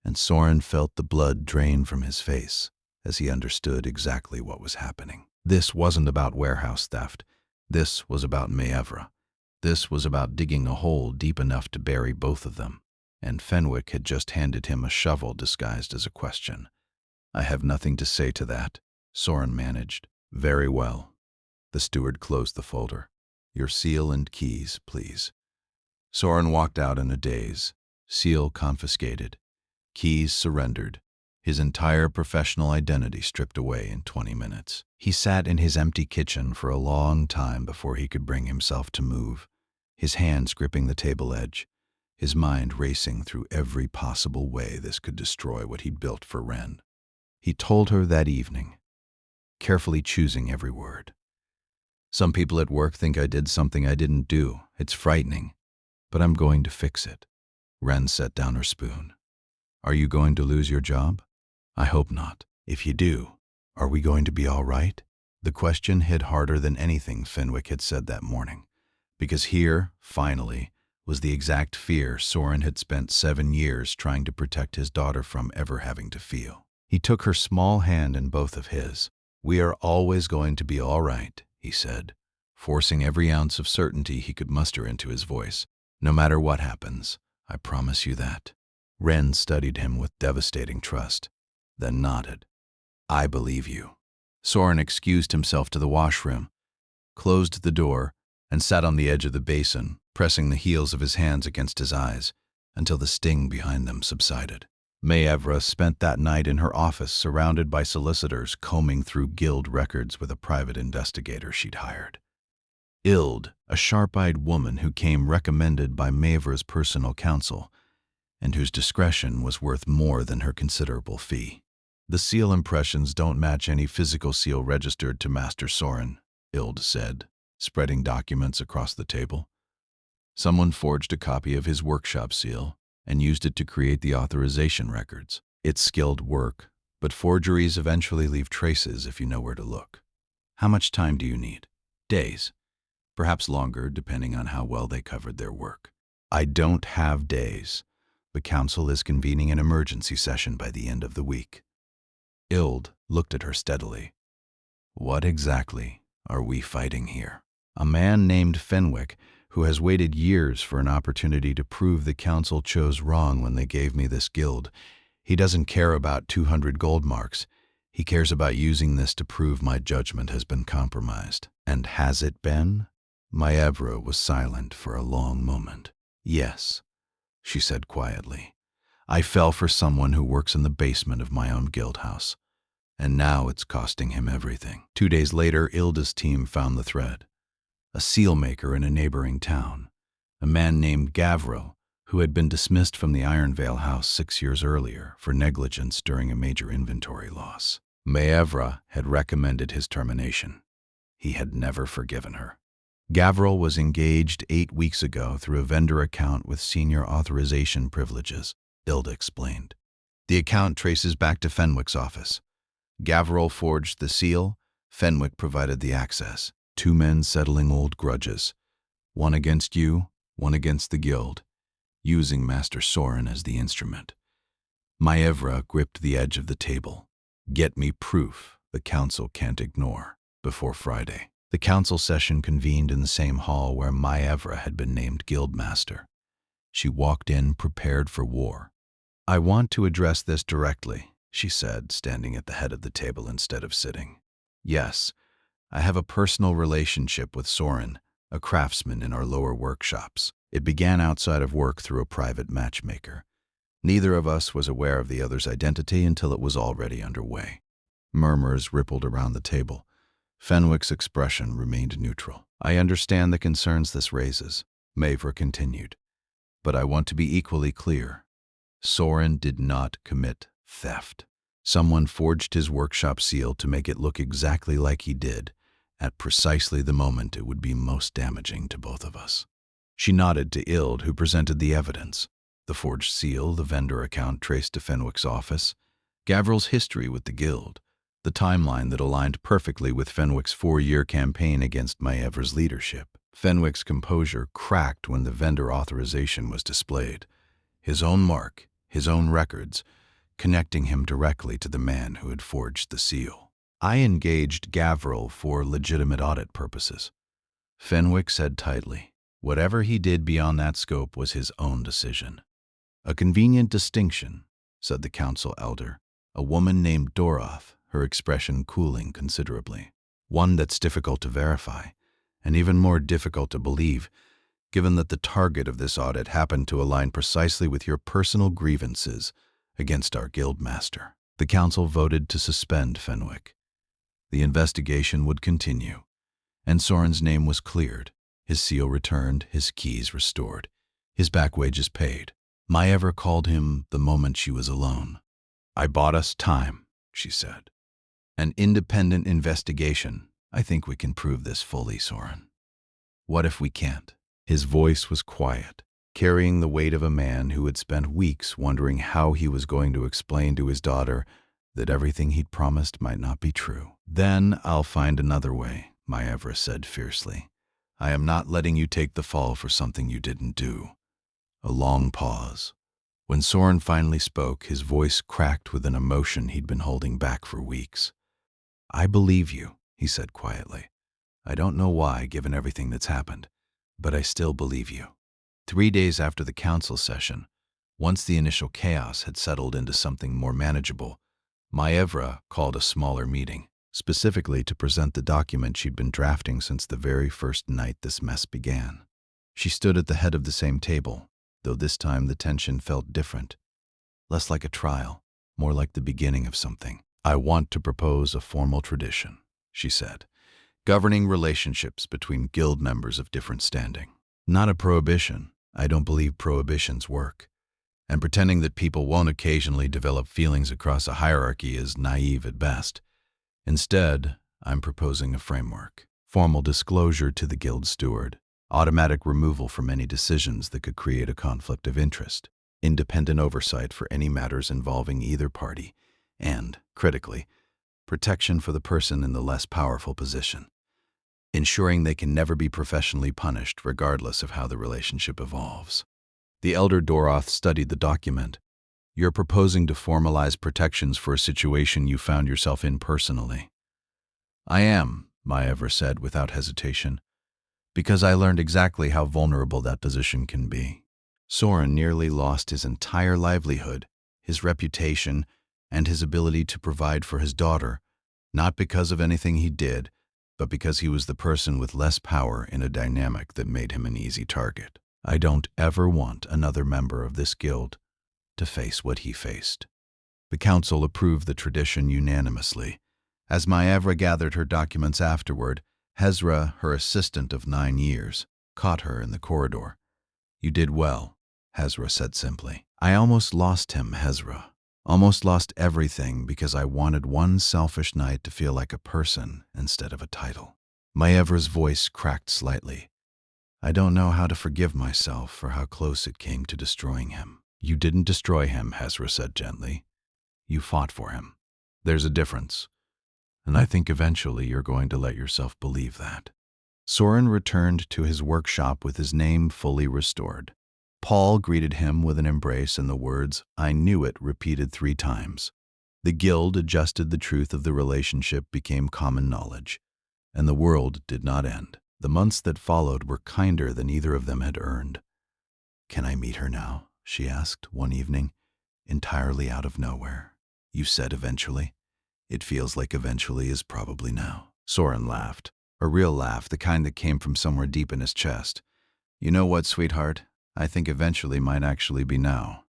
and Soren felt the blood drain from his face as he understood exactly what was happening. This wasn't about warehouse theft. This was about Maevra. This was about digging a hole deep enough to bury both of them, and Fenwick had just handed him a shovel disguised as a question. I have nothing to say to that, Soren managed. Very well. The steward closed the folder. Your seal and keys, please. Soren walked out in a daze. Seal confiscated. Keys surrendered. His entire professional identity stripped away in 20 minutes. He sat in his empty kitchen for a long time before he could bring himself to move, his hands gripping the table edge, his mind racing through every possible way this could destroy what he'd built for Wren. He told her that evening, carefully choosing every word. Some people at work think I did something I didn't do. It's frightening, but I'm going to fix it. Wren set down her spoon. Are you going to lose your job? I hope not. If you do, are we going to be all right? The question hit harder than anything Fenwick had said that morning, because here, finally, was the exact fear Soren had spent 7 years trying to protect his daughter from ever having to feel. He took her small hand in both of his. We are always going to be all right, he said, forcing every ounce of certainty he could muster into his voice. No matter what happens, I promise you that. Wren studied him with devastating trust, then nodded. I believe you. Soren excused himself to the washroom, closed the door, and sat on the edge of the basin, pressing the heels of his hands against his eyes until the sting behind them subsided. Maevra spent that night in her office surrounded by solicitors combing through guild records with a private investigator she'd hired. Ild, a sharp-eyed woman who came recommended by Maevra's personal counsel, and whose discretion was worth more than her considerable fee. The seal impressions don't match any physical seal registered to Master Soren, Ild said, spreading documents across the table. Someone forged a copy of his workshop seal and used it to create the authorization records. It's skilled work, but forgeries eventually leave traces if you know where to look. How much time do you need? Days. Perhaps longer, depending on how well they covered their work. I don't have days. The council is convening an emergency session by the end of the week. Ild looked at her steadily. What exactly are we fighting here? A man named Fenwick, who has waited years for an opportunity to prove the council chose wrong when they gave me this guild. He doesn't care about 200 gold marks. He cares about using this to prove my judgment has been compromised. And has it been? Maevra was silent for a long moment. Yes, she said quietly. I fell for someone who works in the basement of my own guild house, and now it's costing him everything. 2 days later, Ilda's team found the thread. A seal maker in a neighboring town, a man named Gavro, who had been dismissed from the Ironvale house 6 years earlier for negligence during a major inventory loss. Maevra had recommended his termination. He had never forgiven her. Gavro was engaged 8 weeks ago through a vendor account with senior authorization privileges, Ilda explained. The account traces back to Fenwick's office. Gavro forged the seal, Fenwick provided the access. 2 men settling old grudges. One against you, one against the guild, using Master Soren as the instrument. Maevra gripped the edge of the table. Get me proof the council can't ignore before Friday. The council session convened in the same hall where Maevra had been named guildmaster. She walked in prepared for war. I want to address this directly, she said, standing at the head of the table instead of sitting. Yes, I have a personal relationship with Soren, a craftsman in our lower workshops. It began outside of work through a private matchmaker. Neither of us was aware of the other's identity until it was already underway. Murmurs rippled around the table. Fenwick's expression remained neutral. I understand the concerns this raises, Maevra continued, but I want to be equally clear. Soren did not commit theft. Someone forged his workshop seal to make it look exactly like he did, at precisely the moment it would be most damaging to both of us. She nodded to Ild, who presented the evidence. The forged seal, the vendor account traced to Fenwick's office, Gavril's history with the guild, the timeline that aligned perfectly with Fenwick's 4-year campaign against Maevra's leadership. Fenwick's composure cracked when the vendor authorization was displayed. His own mark, his own records, connecting him directly to the man who had forged the seal. I engaged Gavril for legitimate audit purposes. Fenwick said tightly, whatever he did beyond that scope was his own decision. A convenient distinction, said the council elder, a woman named Doroth, her expression cooling considerably. One that's difficult to verify, and even more difficult to believe, given that the target of this audit happened to align precisely with your personal grievances against our guildmaster. The council voted to suspend Fenwick. The investigation would continue, and Soren's name was cleared, his seal returned, his keys restored, his back wages paid. Maevra called him the moment she was alone. I bought us time, she said. An independent investigation. I think we can prove this fully, Soren. What if we can't? His voice was quiet, carrying the weight of a man who had spent weeks wondering how he was going to explain to his daughter that everything he'd promised might not be true. Then I'll find another way, Maevra said fiercely. I am not letting you take the fall for something you didn't do. A long pause. When Soren finally spoke, his voice cracked with an emotion he'd been holding back for weeks. I believe you, he said quietly. I don't know why, given everything that's happened, but I still believe you. 3 days after the council session, once the initial chaos had settled into something more manageable, Maevra called a smaller meeting, specifically to present the document she'd been drafting since the very first night this mess began. She stood at the head of the same table, though this time the tension felt different. Less like a trial, more like the beginning of something. I want to propose a formal tradition, she said, governing relationships between guild members of different standing. Not a prohibition. I don't believe prohibitions work. And pretending that people won't occasionally develop feelings across a hierarchy is naive at best. Instead, I'm proposing a framework. Formal disclosure to the guild steward, automatic removal from any decisions that could create a conflict of interest, independent oversight for any matters involving either party, and, critically, protection for the person in the less powerful position, ensuring they can never be professionally punished regardless of how the relationship evolves. The elder Doroth studied the document. You're proposing to formalize protections for a situation you found yourself in personally. I am, Maevra said without hesitation, because I learned exactly how vulnerable that position can be. Soren nearly lost his entire livelihood, his reputation, and his ability to provide for his daughter, not because of anything he did, but because he was the person with less power in a dynamic that made him an easy target. I don't ever want another member of this guild to face what he faced. The council approved the tradition unanimously. As Maevra gathered her documents afterward, Hezra, her assistant of 9 years, caught her in the corridor. You did well, Hezra said simply. I almost lost him, Hezra. Almost lost everything because I wanted one selfish night to feel like a person instead of a title. Maevra's voice cracked slightly. I don't know how to forgive myself for how close it came to destroying him. You didn't destroy him, Hezra said gently. You fought for him. There's a difference. And I think eventually you're going to let yourself believe that. Soren returned to his workshop with his name fully restored. Paul greeted him with an embrace and the words, I knew it, repeated 3 times. The guild adjusted, the truth of the relationship became common knowledge, and the world did not end. The months that followed were kinder than either of them had earned. Can I meet her now? She asked one evening, entirely out of nowhere. You said eventually. It feels like eventually is probably now. Soren laughed. A real laugh, the kind that came from somewhere deep in his chest. "You know what, sweetheart? I think eventually might actually be now."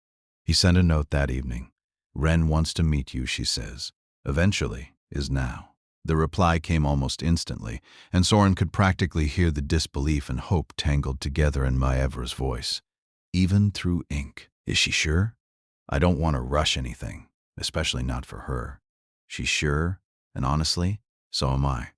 He sent a note that evening. "Ren wants to meet you," she says. "Eventually is now." The reply came almost instantly, and Soren could practically hear the disbelief and hope tangled together in Maevra's voice. Even through ink. "Is she sure? I don't want to rush anything, especially not for her." "She's sure, and honestly, so am I.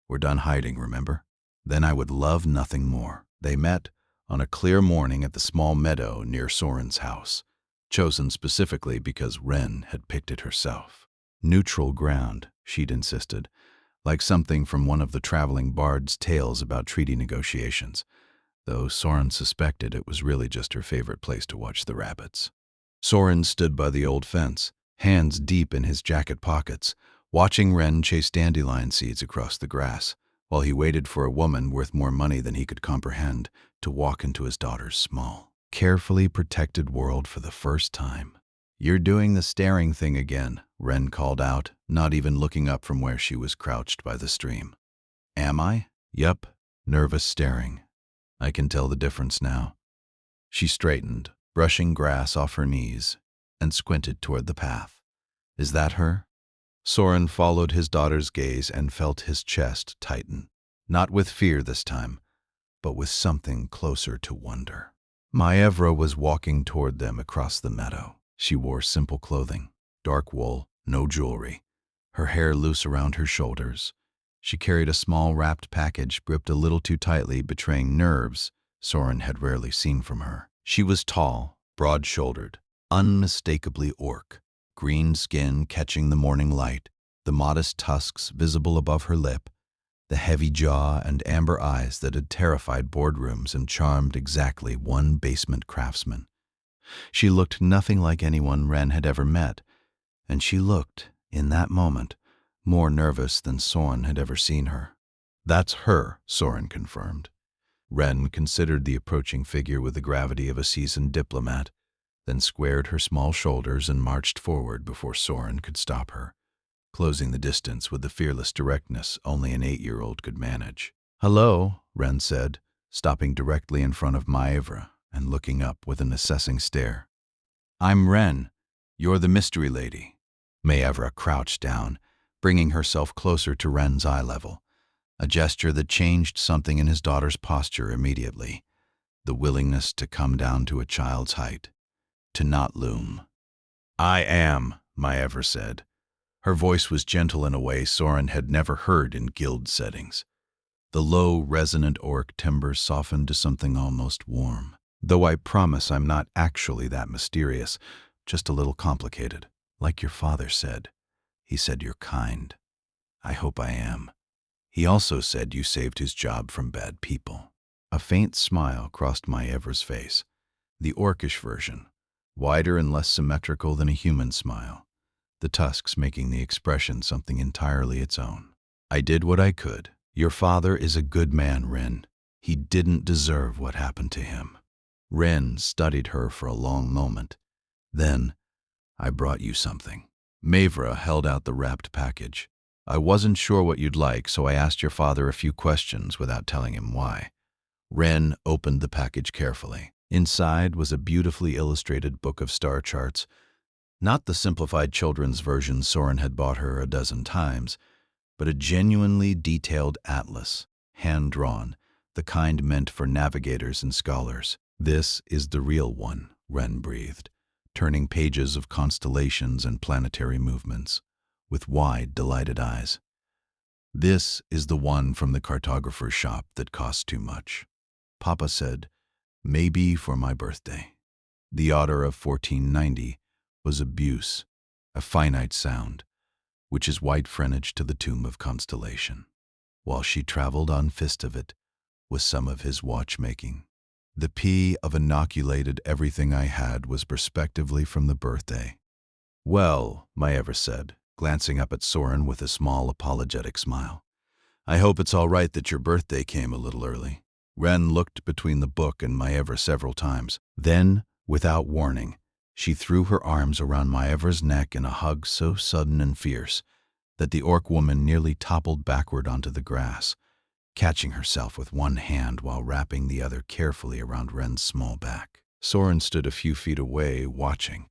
We're done hiding, remember? Then I would love nothing more." They met on a clear morning at the small meadow near Soren's house, chosen specifically because Ren had picked it herself. Neutral ground, she'd insisted, like something from one of the traveling bard's tales about treaty negotiations, though Soren suspected it was really just her favorite place to watch the rabbits. Soren stood by the old fence, hands deep in his jacket pockets, watching Ren chase dandelion seeds across the grass, while he waited for a woman worth more money than he could comprehend to walk into his daughter's small, carefully protected world for the first time. "You're doing the staring thing again," Ren called out, not even looking up from where she was crouched by the stream. "Am I?" "Yup, nervous staring. I can tell the difference now." She straightened, brushing grass off her knees, and squinted toward the path. "Is that her?" Soren followed his daughter's gaze and felt his chest tighten, not with fear this time, but with something closer to wonder. Maevra was walking toward them across the meadow. She wore simple clothing, dark wool, no jewelry, her hair loose around her shoulders. She carried a small wrapped package gripped a little too tightly, betraying nerves Soren had rarely seen from her. She was tall, broad-shouldered, unmistakably orc, green skin catching the morning light, the modest tusks visible above her lip, the heavy jaw and amber eyes that had terrified boardrooms and charmed exactly one basement craftsman. She looked nothing like anyone Ren had ever met, and she looked, in that moment, more nervous than Soren had ever seen her. "That's her," Soren confirmed. Ren considered the approaching figure with the gravity of a seasoned diplomat, then squared her small shoulders and marched forward before Soren could stop her, closing the distance with the fearless directness only an 8-year-old could manage. "Hello," Ren said, stopping directly in front of Maevra and looking up with an assessing stare. "I'm Ren. You're the mystery lady." Maevra crouched down, bringing herself closer to Ren's eye level, a gesture that changed something in his daughter's posture immediately, the willingness to come down to a child's height, to not loom. "I am," Maevra said. Her voice was gentle in a way Soren had never heard in guild settings. The low, resonant orc timbre softened to something almost warm. "Though I promise I'm not actually that mysterious, just a little complicated. Like your father said. He said you're kind. I hope I am. He also said you saved his job from bad people." A faint smile crossed Maevra's face, the orcish version, wider and less symmetrical than a human smile, the tusks making the expression something entirely its own. "I did what I could. Your father is a good man, Ren. He didn't deserve what happened to him." Ren studied her for a long moment. Then, "I brought you something." Maevra held out the wrapped package. "I wasn't sure what you'd like, so I asked your father a few questions without telling him why." Ren opened the package carefully. Inside was a beautifully illustrated book of star charts, not the simplified children's version Soren had bought her a dozen times, but a genuinely detailed atlas, hand-drawn, the kind meant for navigators and scholars. "This is the real one," Ren breathed, turning pages of constellations and planetary movements, with wide, delighted eyes. "This is the one from the cartographer's shop that costs too much. Papa said, maybe for my birthday." The otter of 1490 was abuse, a finite sound, which is white frenage to the tomb of constellation, while she traveled on Fistavit was some of his watchmaking. The P of inoculated everything I had was prospectively from the birthday. "Well," Maevra said, glancing up at Soren with a small apologetic smile, "I hope it's all right that your birthday came a little early." Ren looked between the book and Maevra several times. Then, without warning, she threw her arms around Maevra's neck in a hug so sudden and fierce that the orc woman nearly toppled backward onto the grass, catching herself with one hand while wrapping the other carefully around Ren's small back. Soren stood a few feet away, watching,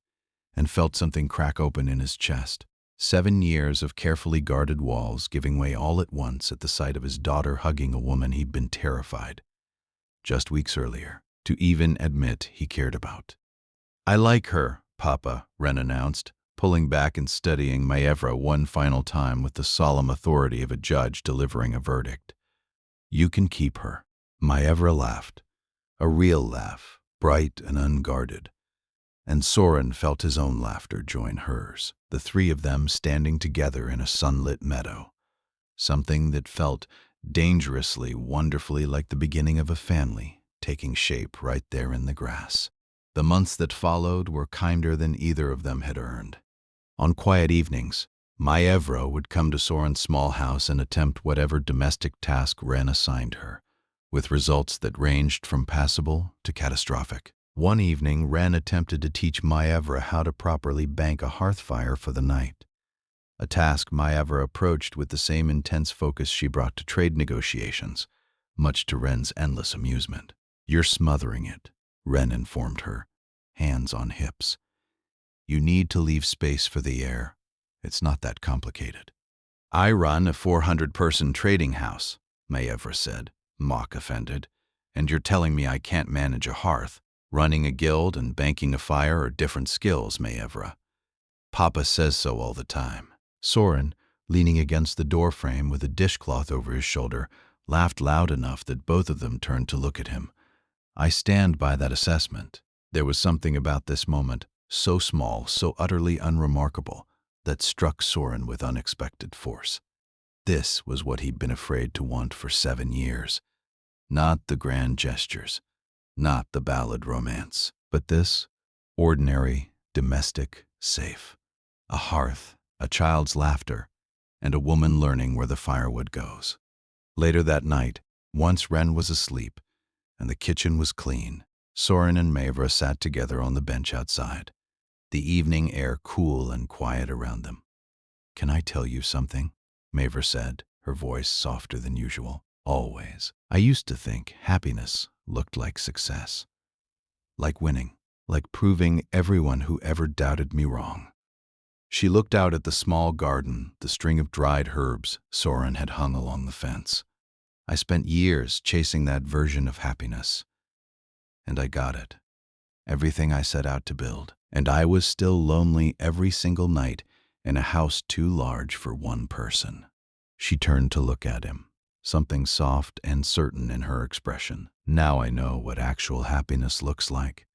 and felt something crack open in his chest. 7 years of carefully guarded walls giving way all at once at the sight of his daughter hugging a woman he'd been terrified, just weeks earlier, to even admit he cared about. "I like her, Papa," Ren announced, pulling back and studying Maevra one final time with the solemn authority of a judge delivering a verdict. "You can keep her." Maevra laughed, a real laugh, bright and unguarded, and Soren felt his own laughter join hers, the three of them standing together in a sunlit meadow, something that felt dangerously, wonderfully like the beginning of a family, taking shape right there in the grass. The months that followed were kinder than either of them had earned. On quiet evenings, Maevra would come to Soren's small house and attempt whatever domestic task Ren assigned her, with results that ranged from passable to catastrophic. One evening, Ren attempted to teach Maevra how to properly bank a hearth fire for the night, a task Maevra approached with the same intense focus she brought to trade negotiations, much to Ren's endless amusement. "You're smothering it," Ren informed her, hands on hips. "You need to leave space for the air. It's not that complicated." "I run a 400-person trading house," Maevra said, mock offended, "and you're telling me I can't manage a hearth? Running a guild and banking a fire are different skills, Maevra. Papa says so all the time." Soren, leaning against the doorframe with a dishcloth over his shoulder, laughed loud enough that both of them turned to look at him. "I stand by that assessment." There was something about this moment, so small, so utterly unremarkable, that struck Soren with unexpected force. This was what he'd been afraid to want for 7 years. Not the grand gestures, not the ballad romance, but this, ordinary, domestic, safe. A hearth, a child's laughter, and a woman learning where the firewood goes. Later that night, once Ren was asleep and the kitchen was clean, Soren and Maevra sat together on the bench outside, the evening air cool and quiet around them. "Can I tell you something?" Maevra said, her voice softer than usual. "Always. I used to think happiness looked like success, like winning, like proving everyone who ever doubted me wrong." She looked out at the small garden, the string of dried herbs Soren had hung along the fence. "I spent years chasing that version of happiness, and I got it. Everything I set out to build. And I was still lonely every single night in a house too large for one person." She turned to look at him, something soft and certain in her expression. "Now I know what actual happiness looks like.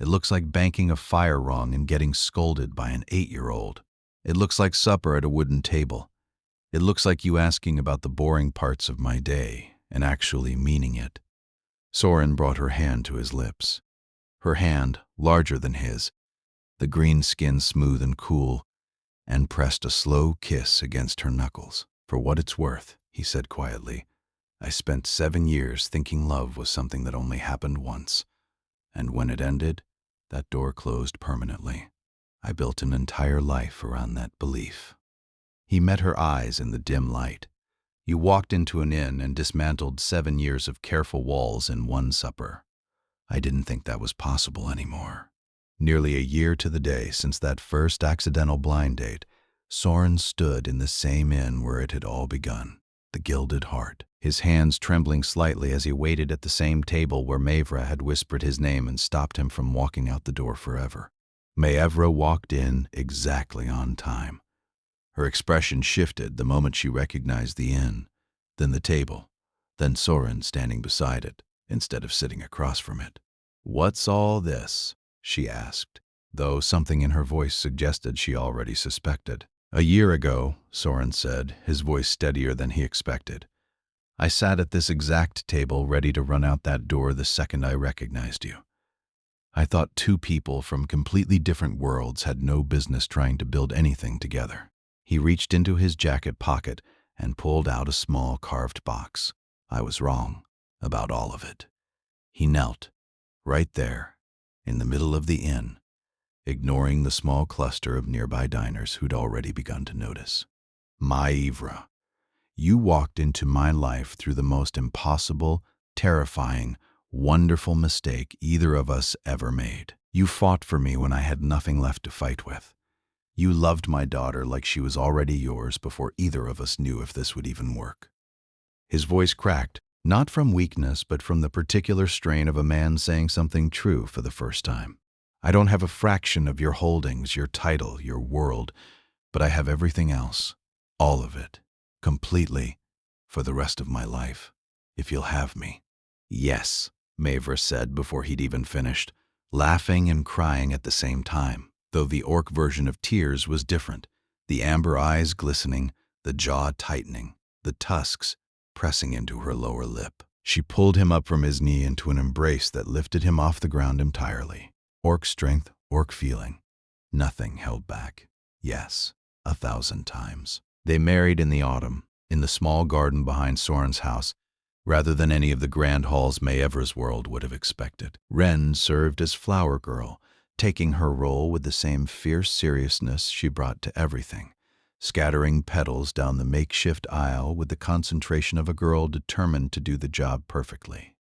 It looks like banking a fire wrong and getting scolded by an 8-year-old. It looks like supper at a wooden table. It looks like you asking about the boring parts of my day and actually meaning it." Soren brought her hand to his lips. Her hand, larger than his, the green skin smooth and cool, and pressed a slow kiss against her knuckles. "For what it's worth," he said quietly, "I spent 7 years thinking love was something that only happened once. And when it ended, that door closed permanently. I built an entire life around that belief." He met her eyes in the dim light. "You walked into an inn and dismantled 7 years of careful walls in one supper. I didn't think that was possible anymore." Nearly a year to the day since that first accidental blind date, Soren stood in the same inn where it had all begun, the Gilded Hart, his hands trembling slightly as he waited at the same table where Maevra had whispered his name and stopped him from walking out the door forever. Maevra walked in exactly on time. Her expression shifted the moment she recognized the inn, then the table, then Soren standing beside it instead of sitting across from it. "What's all this?" she asked, though something in her voice suggested she already suspected. "A year ago," Soren said, his voice steadier than he expected, "I sat at this exact table ready to run out that door the second I recognized you. I thought two people from completely different worlds had no business trying to build anything together." He reached into his jacket pocket and pulled out a small carved box. "I was wrong about all of it." He knelt, right there, in the middle of the inn, ignoring the small cluster of nearby diners who'd already begun to notice. "Maevra, You walked into my life through the most impossible, terrifying, wonderful mistake either of us ever made. You fought for me when I had nothing left to fight with. You loved my daughter like she was already yours before either of us knew if this would even work." His voice cracked, not from weakness, but from the particular strain of a man saying something true for the first time. "I don't have a fraction of your holdings, your title, your world, but I have everything else. All of it. Completely. For the rest of my life. If you'll have me." "Yes," Maevra said before he'd even finished, laughing and crying at the same time, though the orc version of tears was different, the amber eyes glistening, the jaw tightening, the tusks pressing into her lower lip. She pulled him up from his knee into an embrace that lifted him off the ground entirely. Orc strength, orc feeling. Nothing held back. Yes, 1,000 times. They married in the autumn, in the small garden behind Soren's house, rather than any of the grand halls Maevra's world would have expected. Ren served as flower girl, taking her role with the same fierce seriousness she brought to everything, scattering petals down the makeshift aisle with the concentration of a girl determined to do the job perfectly.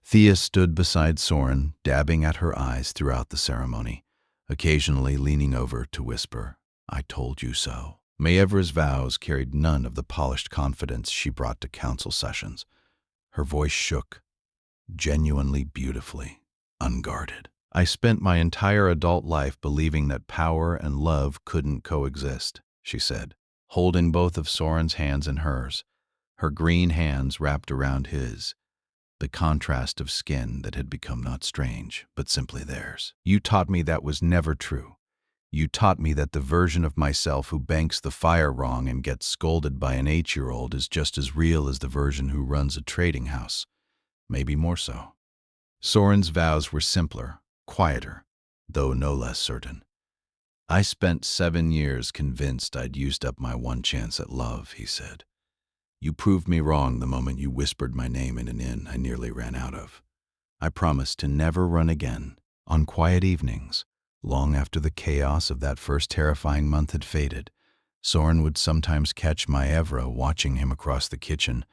Thea stood beside Soren, dabbing at her eyes throughout the ceremony, occasionally leaning over to whisper, "I told you so." Maevra's vows carried none of the polished confidence she brought to council sessions. Her voice shook, genuinely beautifully, unguarded. "I spent my entire adult life believing that power and love couldn't coexist," she said, holding both of Soren's hands in hers, her green hands wrapped around his, the contrast of skin that had become not strange, but simply theirs. "You taught me that was never true. You taught me that the version of myself who banks the fire wrong and gets scolded by an 8-year-old is just as real as the version who runs a trading house, maybe more so." Soren's vows were simpler, quieter, though no less certain. "I spent 7 years convinced I'd used up my one chance at love," he said. "You proved me wrong the moment you whispered my name in an inn I nearly ran out of. I promised to never run again." On quiet evenings, long after the chaos of that first terrifying month had faded, Soren would sometimes catch Maevra watching him across the kitchen,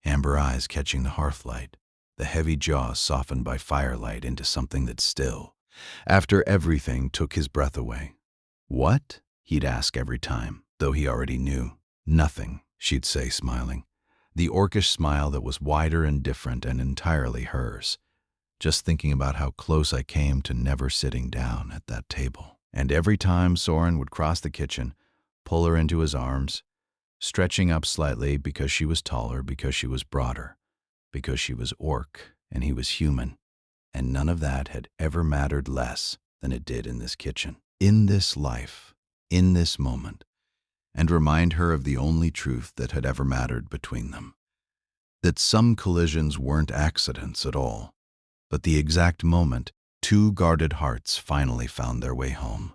amber eyes catching the hearthlight, the heavy jaws softened by firelight into something that still, after everything, took his breath away. "What?" he'd ask every time, though he already knew. "Nothing," she'd say, smiling, the orcish smile that was wider and different and entirely hers. "Just thinking about how close I came to never sitting down at that table." And every time Soren would cross the kitchen, pull her into his arms, stretching up slightly because she was taller, because she was broader, because she was orc and he was human, and none of that had ever mattered less than it did in this kitchen, in this life, in this moment, and remind her of the only truth that had ever mattered between them. That some collisions weren't accidents at all, but the exact moment 2 guarded hearts finally found their way home.